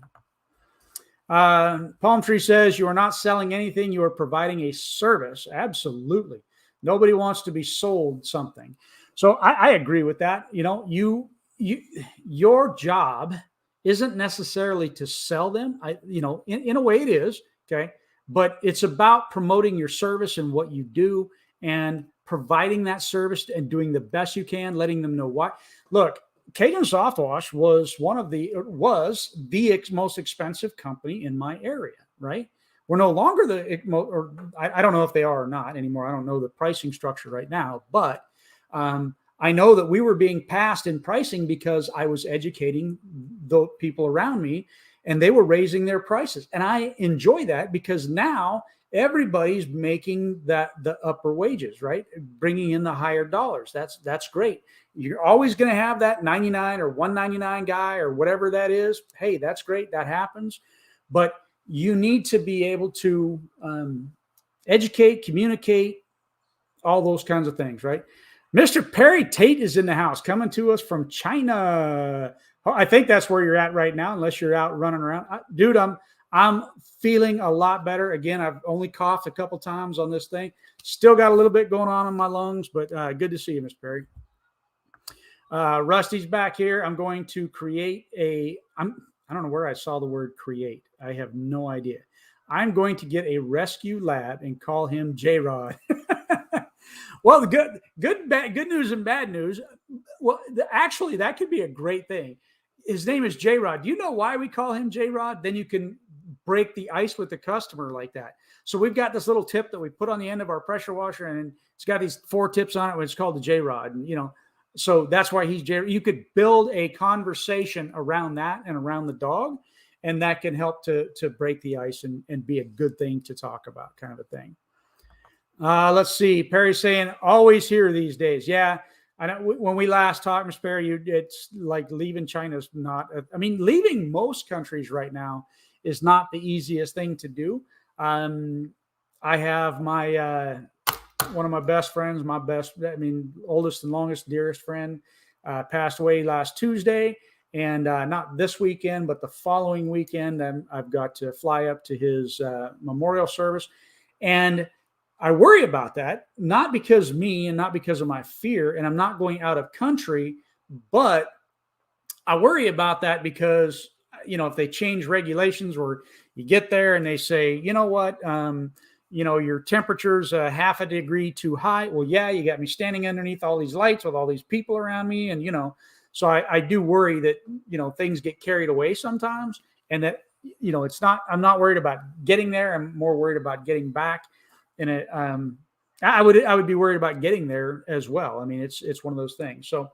Palm Tree says, you are not selling anything. You are providing a service. Absolutely. Nobody wants to be sold something. So I agree with that. Your job isn't necessarily to sell them. In a way it is. Okay. But it's about promoting your service and what you do and providing that service and doing the best you can, letting them know why. Look, Cajun Soft Wash was the most expensive company in my area, right? We're no longer I don't know if they are or not anymore. I don't know the pricing structure right now, but I know that we were being passed in pricing because I was educating the people around me and they were raising their prices. And I enjoy that because now everybody's making the upper wages, right? Bringing in the higher dollars. That's great. You're always going to have that 99 or 199 guy or whatever that is. Hey, that's great. That happens. But you need to be able to educate, communicate, all those kinds of things, right? Mr. Perry Tate is in the house, coming to us from China. I think that's where you're at right now, unless you're out running around. Dude, I'm feeling a lot better. Again, I've only coughed a couple times on this thing. Still got a little bit going on in my lungs, but good to see you, Mr. Perry. Rusty's back here. I'm going to create I don't know where I saw the word create. I have no idea. I'm going to get a rescue lab and call him J-Rod. Well, the good news and bad news. Well, actually, that could be a great thing. His name is J-Rod. Do you know why we call him J-Rod? Then you can break the ice with the customer like that. So we've got this little tip that we put on the end of our pressure washer, and it's got these 4 tips on it. It's called the J-Rod, and so that's why he's J. You could build a conversation around that and around the dog, and that can help to break the ice and be a good thing to talk about, kind of a thing. Let's see. Perry's saying always here these days. Yeah, I know. When we last talked, Ms. Perry, it's like leaving China's not. Leaving most countries right now is not the easiest thing to do. I have my one of my best friends, oldest and longest, dearest friend, passed away last Tuesday, and not this weekend, but the following weekend, I've got to fly up to his memorial service, and I worry about that, not because me and not because of my fear, and I'm not going out of country, but I worry about that because, if they change regulations or you get there and they say, you know what, your temperature's half a degree too high. Well, yeah, you got me standing underneath all these lights with all these people around me. And, so I do worry that, things get carried away sometimes, and that, I'm not worried about getting there. I'm more worried about getting back. And I would be worried about getting there as well. It's one of those things. So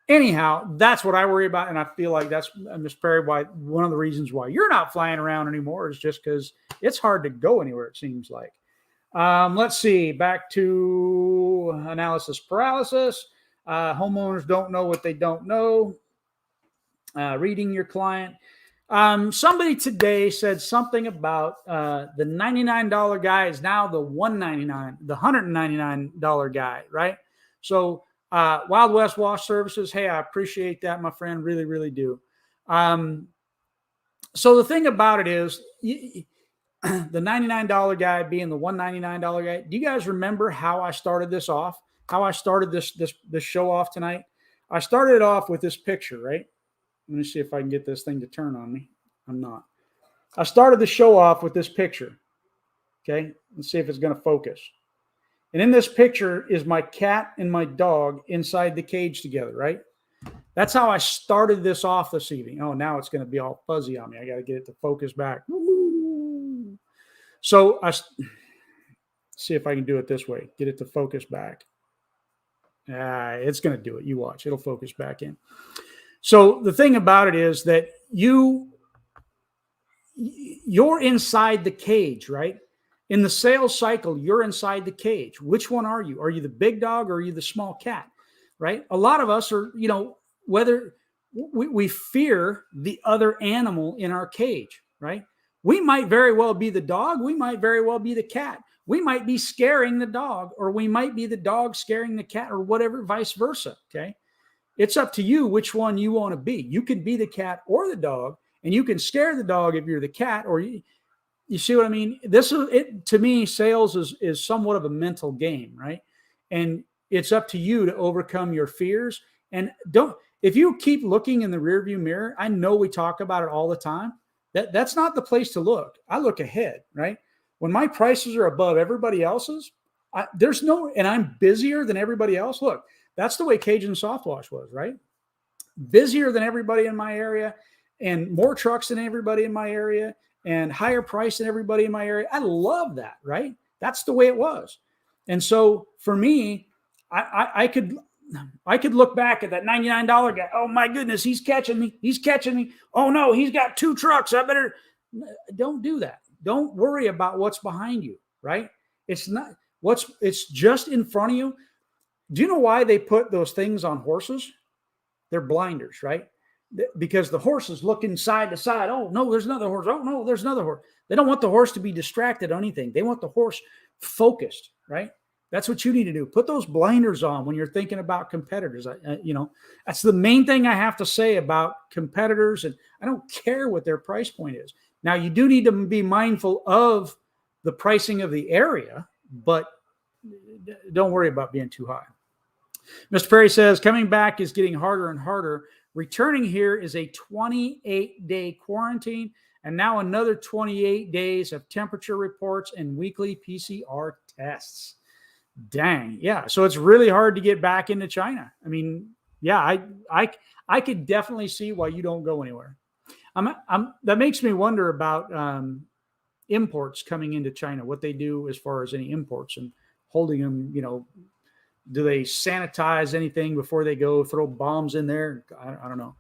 Anyhow, that's what I worry about. And I feel like that's, Mr. Perry, why one of the reasons why you're not flying around anymore is just because it's hard to go anywhere, it seems like. Let's see, back to analysis paralysis. Homeowners don't know what they don't know. Reading your client. Somebody today said something about the $99 guy is now the $199 guy, right? So Wild West Wash Services, hey, I appreciate that, my friend, really, really do. So the thing about it is, the $99 guy being the $199 guy. Do you guys remember how I started this off? How I started this show off tonight? I started it off with this picture, right? Let me see if I can get this thing to turn on me. I'm not. I started the show off with this picture. Okay, let's see if it's going to focus. And in this picture is my cat and my dog inside the cage together, right? That's how I started this off this evening. Oh, now it's going to be all fuzzy on me. I got to get it to focus back. So I see if I can do it this way. Get it to focus back. It's going to do it. You watch. It'll focus back in. So the thing about it is that you're inside the cage, right? In the sales cycle, you're inside the cage. Which one are you? Are you the big dog or are you the small cat, right? A lot of us are, whether we fear the other animal in our cage, right? We might very well be the dog. We might very well be the cat. We might be scaring the dog, or we might be the dog scaring the cat, or whatever, vice versa, okay? It's up to you which one you want to be. You can be the cat or the dog, and you can scare the dog if you're the cat, or you see what I mean? This is it. To me, sales is somewhat of a mental game, right? And it's up to you to overcome your fears. And if you keep looking in the rearview mirror, I know we talk about it all the time. That's not the place to look. I look ahead, right? When my prices are above everybody else's, and I'm busier than everybody else. Look, that's the way Cajun Soft Wash was, right? Busier than everybody in my area, and more trucks than everybody in my area, and higher price than everybody in my area. I love that, right? That's the way it was. And so for me, I could look back at that $99 guy. Oh my goodness, he's catching me. He's catching me. Oh no, he's got 2 trucks. Don't do that. Don't worry about what's behind you, right? It's just in front of you. Do you know why they put those things on horses? They're blinders, right? Because the horse is looking side to side. Oh, no, there's another horse. Oh, no, there's another horse. They don't want the horse to be distracted on anything. They want the horse focused, right? That's what you need to do. Put those blinders on when you're thinking about competitors. That's the main thing I have to say about competitors. And I don't care what their price point is. Now, you do need to be mindful of the pricing of the area, but don't worry about being too high. Mr. Perry says, coming back is getting harder and harder. Returning here is a 28-day quarantine, and now another 28 days of temperature reports and weekly PCR tests. Dang. Yeah. So it's really hard to get back into China. I mean, yeah, I could definitely see why you don't go anywhere. That makes me wonder about imports coming into China, what they do as far as any imports and holding them, do they sanitize anything before they go, throw bombs in there? I don't know.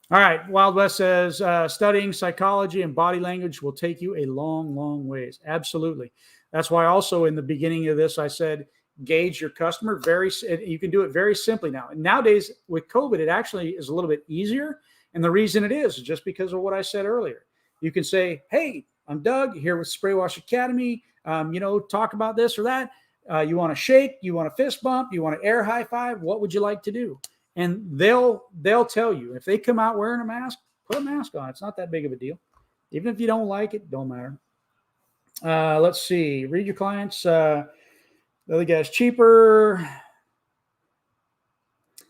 All right. Wild West says, studying psychology and body language will take you a long, long ways. Absolutely. That's why also in the beginning of this, I said, gauge your customer. You can do it very simply now. And nowadays with COVID, it actually is a little bit easier. And the reason it is just because of what I said earlier. You can say, hey, I'm Doug here with Spray Wash Academy. Talk about this or that. You want to shake, you want a fist bump, you want an air high five. What would you like to do? And they'll tell you. If they come out wearing a mask, put a mask on. It's not that big of a deal. Even if you don't like it, don't matter. Let's see. Read your clients. The other guy's cheaper.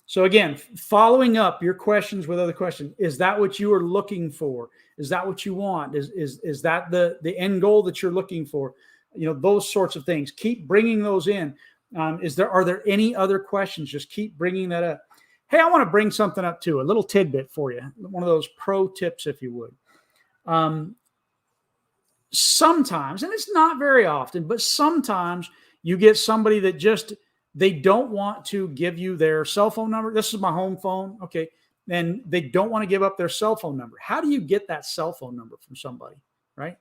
So again, following up your questions with other questions. Is that what you are looking for? Is that what you want? Is that the end goal that you're looking for? Those sorts of things. Keep bringing those in. Are there any other questions? Just keep bringing that up. Hey, I want to bring something up too, a little tidbit for you. One of those pro tips, if you would. Sometimes, and it's not very often, but sometimes you get somebody that just they don't want to give you their cell phone number. This is my home phone. Okay. And they don't want to give up their cell phone number. How do you get that cell phone number from somebody, right?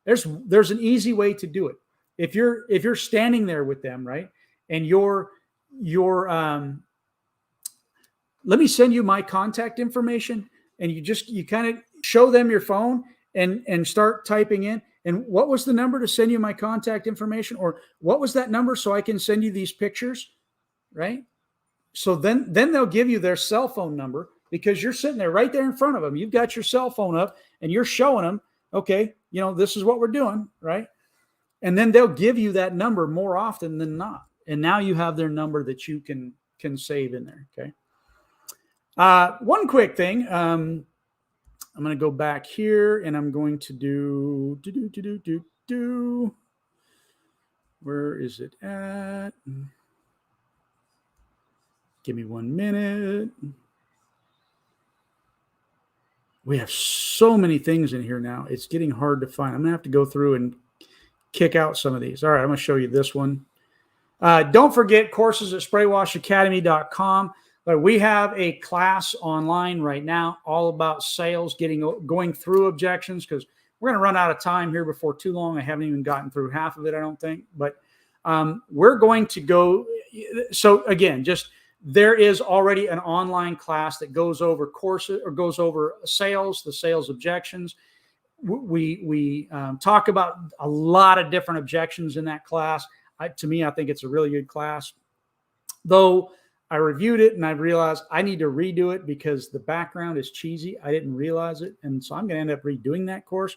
There's an easy way to do it. If you're standing there with them, right, and you're let me send you my contact information, and you kind of show them your phone and start typing in, and what was the number to send you my contact information, or what was that number so I can send you these pictures, right? So then they'll give you their cell phone number, because you're sitting there right there in front of them. You've got your cell phone up and you're showing them, okay, this is what we're doing, right? And then they'll give you that number more often than not. And now you have their number that you can save in there, okay? One quick thing. I'm going to go back here and I'm going to do. Where is it at? Give me 1 minute. We have so many things in here now. It's getting hard to find. I'm going to have to go through and kick out some of these. All right, I'm going to show you this one. Don't forget courses at spraywashacademy.com. We have a class online right now all about sales, going through objections, because we're going to run out of time here before too long. I haven't even gotten through half of it, I don't think. But we're going to go. So again, there is already an online class that goes over courses or goes over sales, the sales objections. We talk about a lot of different objections in that class. To me, I think it's a really good class. Though I reviewed it and I realized I need to redo it because the background is cheesy. I didn't realize it. And so I'm going to end up redoing that course.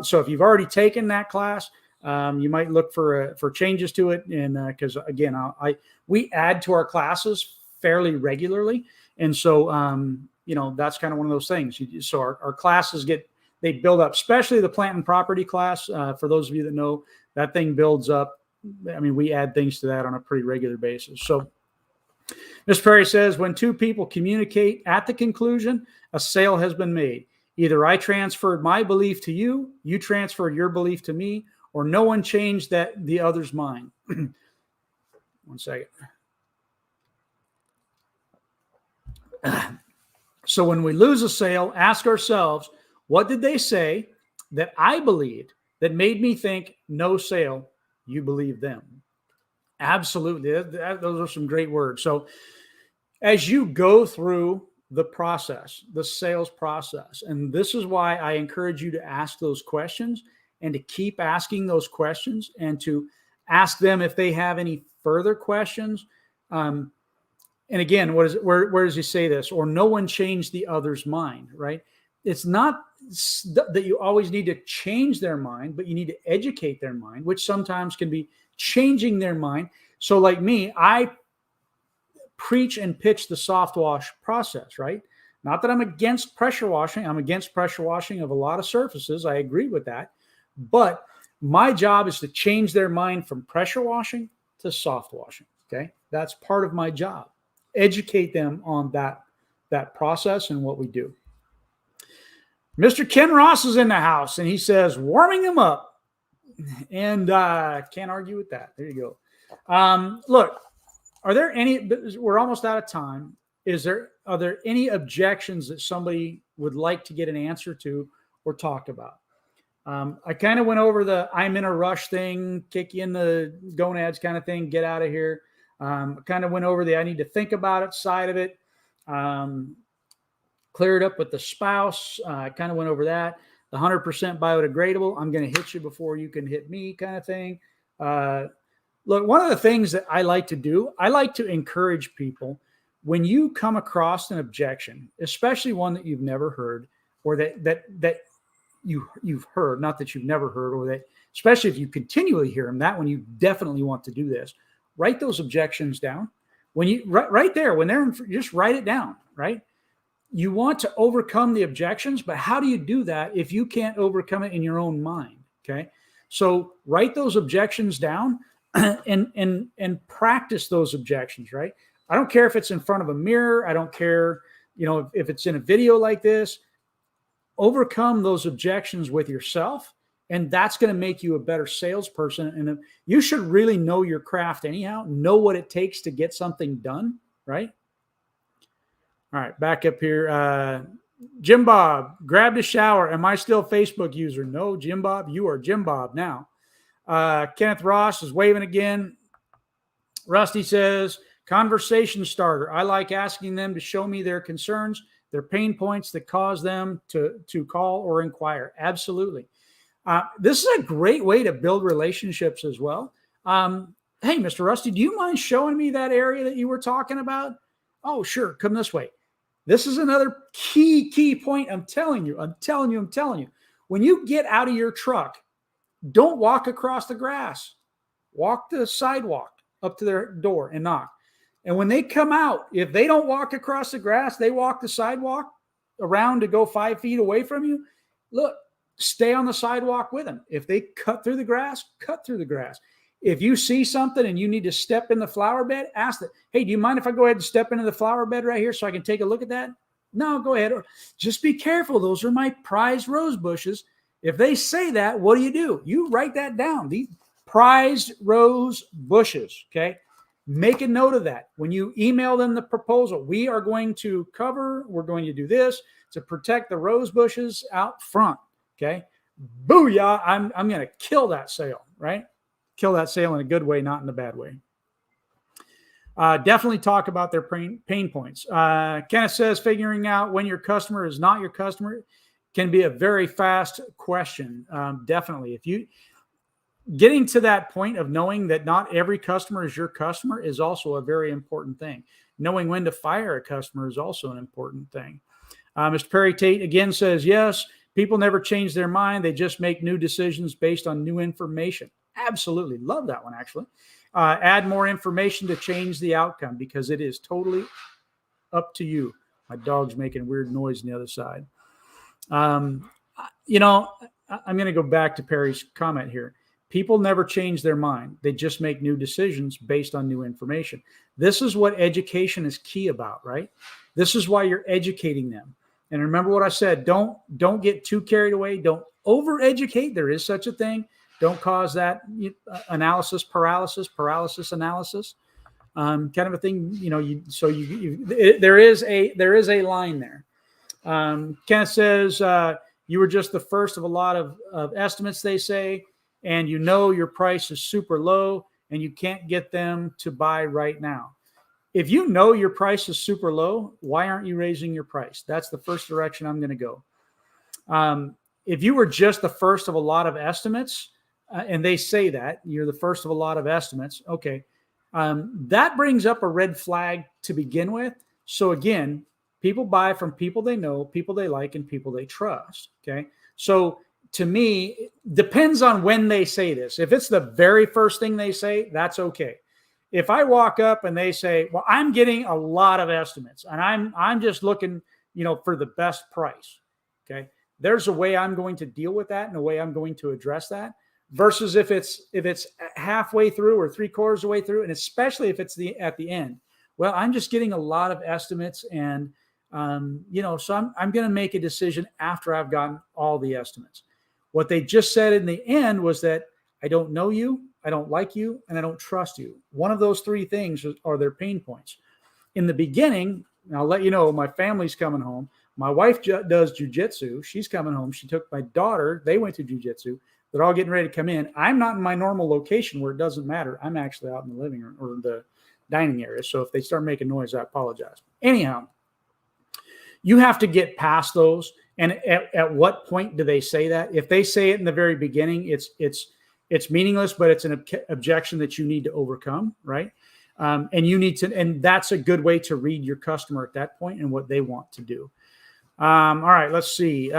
So if you've already taken that class, you might look for changes to it. And because again, we add to our classes fairly regularly. And so, that's kind of one of those things. So our classes they build up, especially the plant and property class. For those of you that know, that thing builds up. I mean, we add things to that on a pretty regular basis. So Ms. Perry says, when two people communicate at the conclusion, a sale has been made. Either I transferred my belief to you, you transferred your belief to me, or no one changed the other's mind. 1 second. So when we lose a sale, ask ourselves, what did they say that I believed that made me think no sale? You believe them. Absolutely. Those are some great words. So as you go through the process, the sales process, and this is why I encourage you to ask those questions and to keep asking those questions and to ask them if they have any further questions. And again, where does he say this? Or no one changed the other's mind, right? It's not that you always need to change their mind, but you need to educate their mind, which sometimes can be changing their mind. So like me, I preach and pitch the soft wash process, right? Not that I'm against pressure washing. I'm against pressure washing of a lot of surfaces. I agree with that. But my job is to change their mind from pressure washing to soft washing, okay? That's part of my job. Educate them on that process and what we do. Mr. Ken Ross is in the house, and he says, warming them up. And can't argue with that. There you go. Look, are there any, we're almost out of time. Are there any objections that somebody would like to get an answer to or talk about? I kind of went over the I'm in a rush thing, kick you in the gonads kind of thing, get out of here. Kind of went over the I need to think about it side of it. Clear it up with the spouse. Kind of went over that. The 100% biodegradable, I'm going to hit you before you can hit me kind of thing. Look, one of the things that I like to do, I like to encourage people when you come across an objection, especially one that you've never heard or that you've heard, not that you've never heard, or that, especially if you continually hear them, that one you definitely want to do this. Write those objections down. When you right there, when they're just write it down, right? You want to overcome the objections, but how do you do that if you can't overcome it in your own mind? Okay. So write those objections down and practice those objections, right? I don't care if it's in front of a mirror. I don't care, if it's in a video like this. Overcome those objections with yourself And that's going to make you a better salesperson. And you should really know your craft anyhow, know what it takes to get something done, right? All right, back up here. Jim Bob, grabbed a shower. Am I still a Facebook user? No, Jim Bob, you are Jim Bob now. Kenneth Ross is waving again. Rusty says, conversation starter. I like asking them to show me their concerns, their pain points that cause them to call or inquire. Absolutely. This is a great way to build relationships as well. Hey, Mr. Rusty, do you mind showing me that area that you were talking about? Oh, sure. Come this way. This is another key point. I'm telling you. When you get out of your truck, don't walk across the grass. Walk the sidewalk up to their door and knock. And when they come out, if they don't walk across the grass, they walk the sidewalk around to go 5 feet away from you. Look, stay on the sidewalk with them. If they cut through the grass, cut through the grass. If you see something and you need to step in the flower bed, ask them, hey, do you mind if I go ahead and step into the flower bed right here so I can take a look at that? No, go ahead. Or just be careful. Those are my prized rose bushes. If they say that, what do? You write that down. These prized rose bushes, okay? Make a note of that. When you email them the proposal, we're going to do this to protect the rose bushes out front, okay? Booyah, I'm going to kill that sale, right? Kill that sale in a good way, not in a bad way. Definitely talk about their pain points. Kenneth says figuring out when your customer is not your customer can be a very fast question. Definitely. If you getting to that point of knowing that not every customer is your customer is also a very important thing. Knowing when to fire a customer is also an important thing. Mr. Perry Tate again says, yes, people never change their mind. They just make new decisions based on new information. Absolutely. Love that one, actually. Add more information to change the outcome because it is totally up to you. My dog's making weird noise on the other side. I'm going to go back to Perry's comment here. People never change their mind. They just make new decisions based on new information. This is what education is key about, right? This is why you're educating them. And remember what I said, don't get too carried away. Don't over-educate. There is such a thing. Don't cause that analysis paralysis analysis kind of a thing. There is a line there. Kenneth says you were just the first of a lot of estimates, they say, and your price is super low and you can't get them to buy right now. If you know your price is super low, why aren't you raising your price? That's the first direction I'm going to go. If you were just the first of a lot of estimates, and they say that you're the first of a lot of estimates, okay, that brings up a red flag to begin with. So again, people buy from people they know, people they like, and people they trust, okay? So to me, it depends on when they say this. If it's the very first thing they say, that's okay. If I walk up and they say, well, I'm getting a lot of estimates and I'm just looking, for the best price, okay? There's a way I'm going to deal with that and a way I'm going to address that. Versus if it's halfway through or 3/4 of the way through, and especially if it's at the end. Well, I'm just getting a lot of estimates, and so I'm going to make a decision after I've gotten all the estimates. What they just said in the end was that I don't know you, I don't like you, and I don't trust you. One of those three things are their pain points. In the beginning, and I'll let you know, my family's coming home. My wife does jujitsu. She's coming home. She took my daughter. They went to jujitsu. They're all getting ready to come in. I'm not in my normal location where it doesn't matter. I'm actually out in the living room or the dining area. So if they start making noise, I apologize. Anyhow, you have to get past those. And at what point do they say that? If they say it in the very beginning, it's meaningless, but it's an objection that you need to overcome, right? And that's a good way to read your customer at that point and what they want to do. All right, let's see.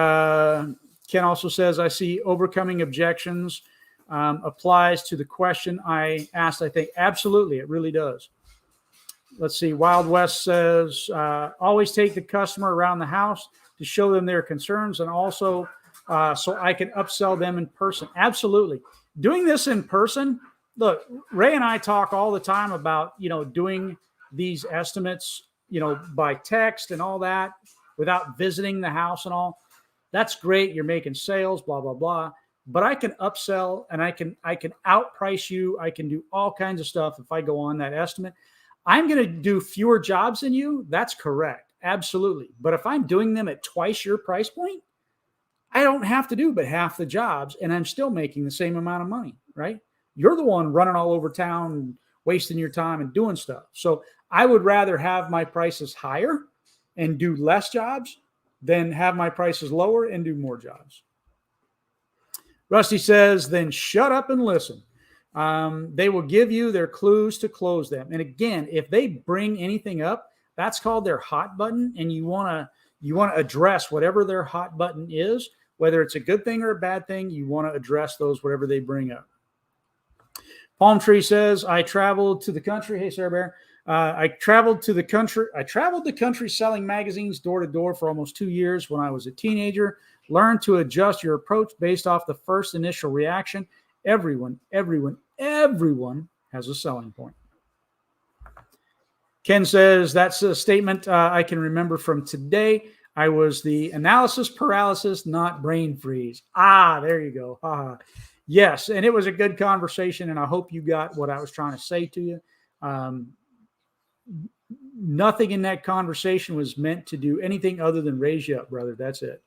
Ken also says, I see overcoming objections applies to the question I asked. I think absolutely, it really does. Let's see. Wild West says, always take the customer around the house to show them their concerns and also so I can upsell them in person. Absolutely. Doing this in person. Look, Ray and I talk all the time about, doing these estimates, by text and all that without visiting the house and all. That's great. You're making sales, blah, blah, blah. but I can upsell and I can outprice you. I can do all kinds of stuff if I go on that estimate. I'm going to do fewer jobs than you. That's correct. Absolutely. But if I'm doing them at twice your price point, I don't have to do but half the jobs and I'm still making the same amount of money, right? You're the one running all over town, wasting your time and doing stuff. So I would rather have my prices higher and do less jobs than have my prices lower and do more jobs. Rusty says, then shut up and listen. They will give you their clues to close them. And again, if they bring anything up, that's called their hot button. And you want to address whatever their hot button is, whether it's a good thing or a bad thing. You want to address those, whatever they bring up. Palm Tree says, I traveled to the country. Hey, Sarah Bear. I traveled the country selling magazines door to door for almost 2 years when I was a teenager. Learn to adjust your approach based off the first initial reaction. Everyone has a selling point. Ken says, that's a statement I can remember from today. I was the analysis paralysis, not brain freeze. There you go. Yes, and it was a good conversation, and I hope you got what I was trying to say to you. Nothing in that conversation was meant to do anything other than raise you up, brother. That's it.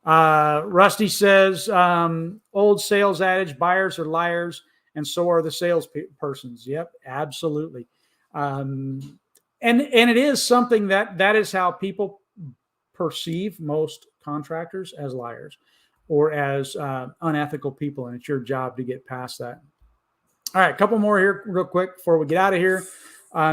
Rusty says, old sales adage, buyers are liars, and so are the salespersons. Yep, absolutely. And it is something that is how people perceive most contractors, as liars or as unethical people, and it's your job to get past that. All right, a couple more here real quick before we get out of here.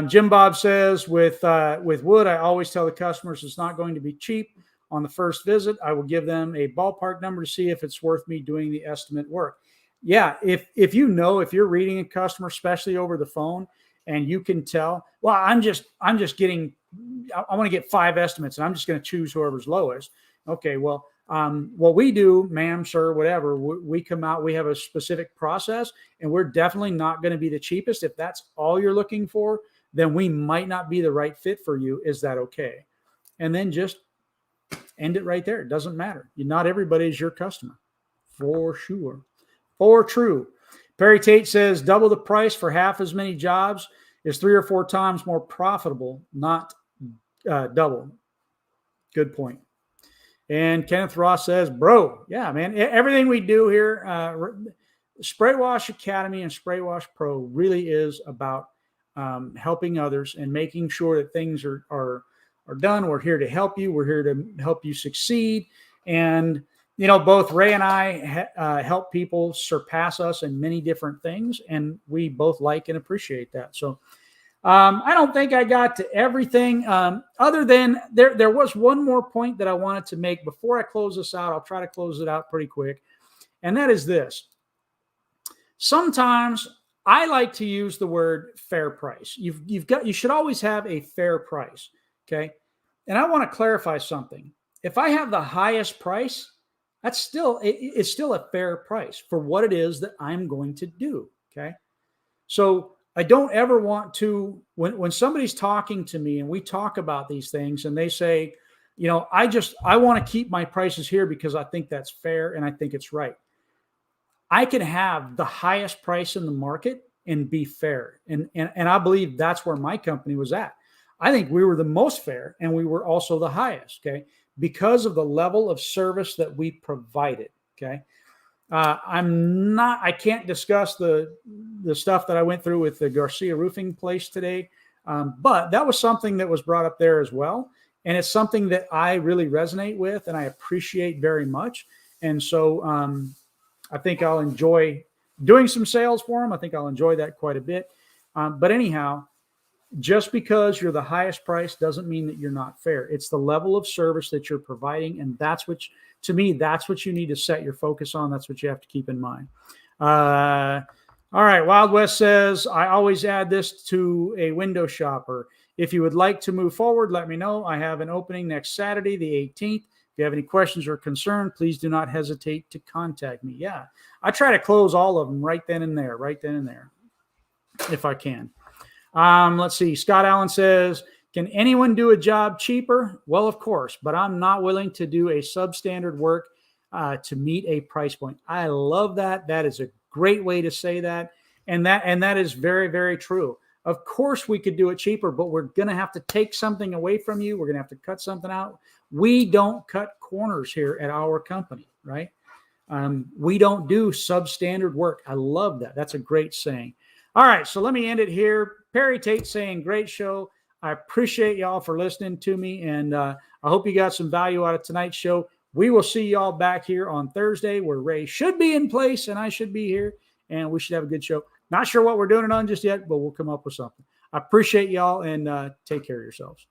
Jim Bob says, with wood, I always tell the customers it's not going to be cheap. On the first visit, I will give them a ballpark number to see if it's worth me doing the estimate work. Yeah, if you're reading a customer, especially over the phone, and you can tell, well, I want to get 5 estimates, and I'm just going to choose whoever's lowest. Okay, well, what we do, ma'am, sir, whatever, we come out, we have a specific process, and we're definitely not going to be the cheapest. If that's all you're looking for, then we might not be the right fit for you. Is that okay? And then just end it right there. It doesn't matter. Not everybody is your customer, for sure. For true. Perry Tate says, double the price for half as many jobs is 3 or 4 times more profitable, not double. Good point. And Kenneth Ross says, bro, yeah, man, everything we do here, Spray Wash Academy and Spray Wash Pro really is about helping others and making sure that things are done. We're here to help you. We're here to help you succeed. And, both Ray and I help people surpass us in many different things, and we both like and appreciate that. So I don't think I got to everything other than there was one more point that I wanted to make before I close this out. I'll try to close it out pretty quick. And that is this. Sometimes I like to use the word fair price. You should always have a fair price. Okay. And I want to clarify something. If I have the highest price, it's still a fair price for what it is that I'm going to do. Okay. So I don't ever want to, when somebody's talking to me and we talk about these things and they say, I want to keep my prices here because I think that's fair and I think it's right. I can have the highest price in the market and be fair. And I believe that's where my company was at. I think we were the most fair and we were also the highest, okay, because of the level of service that we provided, okay. I can't discuss the stuff that I went through with the Garcia roofing place today, but that was something that was brought up there as well. And it's something that I really resonate with and I appreciate very much. And so I think I'll enjoy doing some sales for them. I think I'll enjoy that quite a bit. But anyhow, just because you're the highest price doesn't mean that you're not fair. It's the level of service that you're providing. And that's what you need to set your focus on. That's what you have to keep in mind. All right. Wild West says, I always add this to a window shopper. If you would like to move forward, let me know. I have an opening next Saturday, the 18th. If you have any questions or concern, please do not hesitate to contact me. Yeah. I try to close all of them right then and there, if I can. Let's see. Scott Allen says, can anyone do a job cheaper? Well, of course, but I'm not willing to do a substandard work to meet a price point. I love that. That is a great way to say that. And that is very, very true. Of course, we could do it cheaper, but we're going to have to take something away from you. We're going to have to cut something out. We don't cut corners here at our company, right? We don't do substandard work. I love that. That's a great saying. All right, so let me end it here. Perry Tate saying, great show. I appreciate y'all for listening to me, and I hope you got some value out of tonight's show. We will see y'all back here on Thursday, where Ray should be in place and I should be here, and we should have a good show. Not sure what we're doing it on just yet, but we'll come up with something. I appreciate y'all, and take care of yourselves.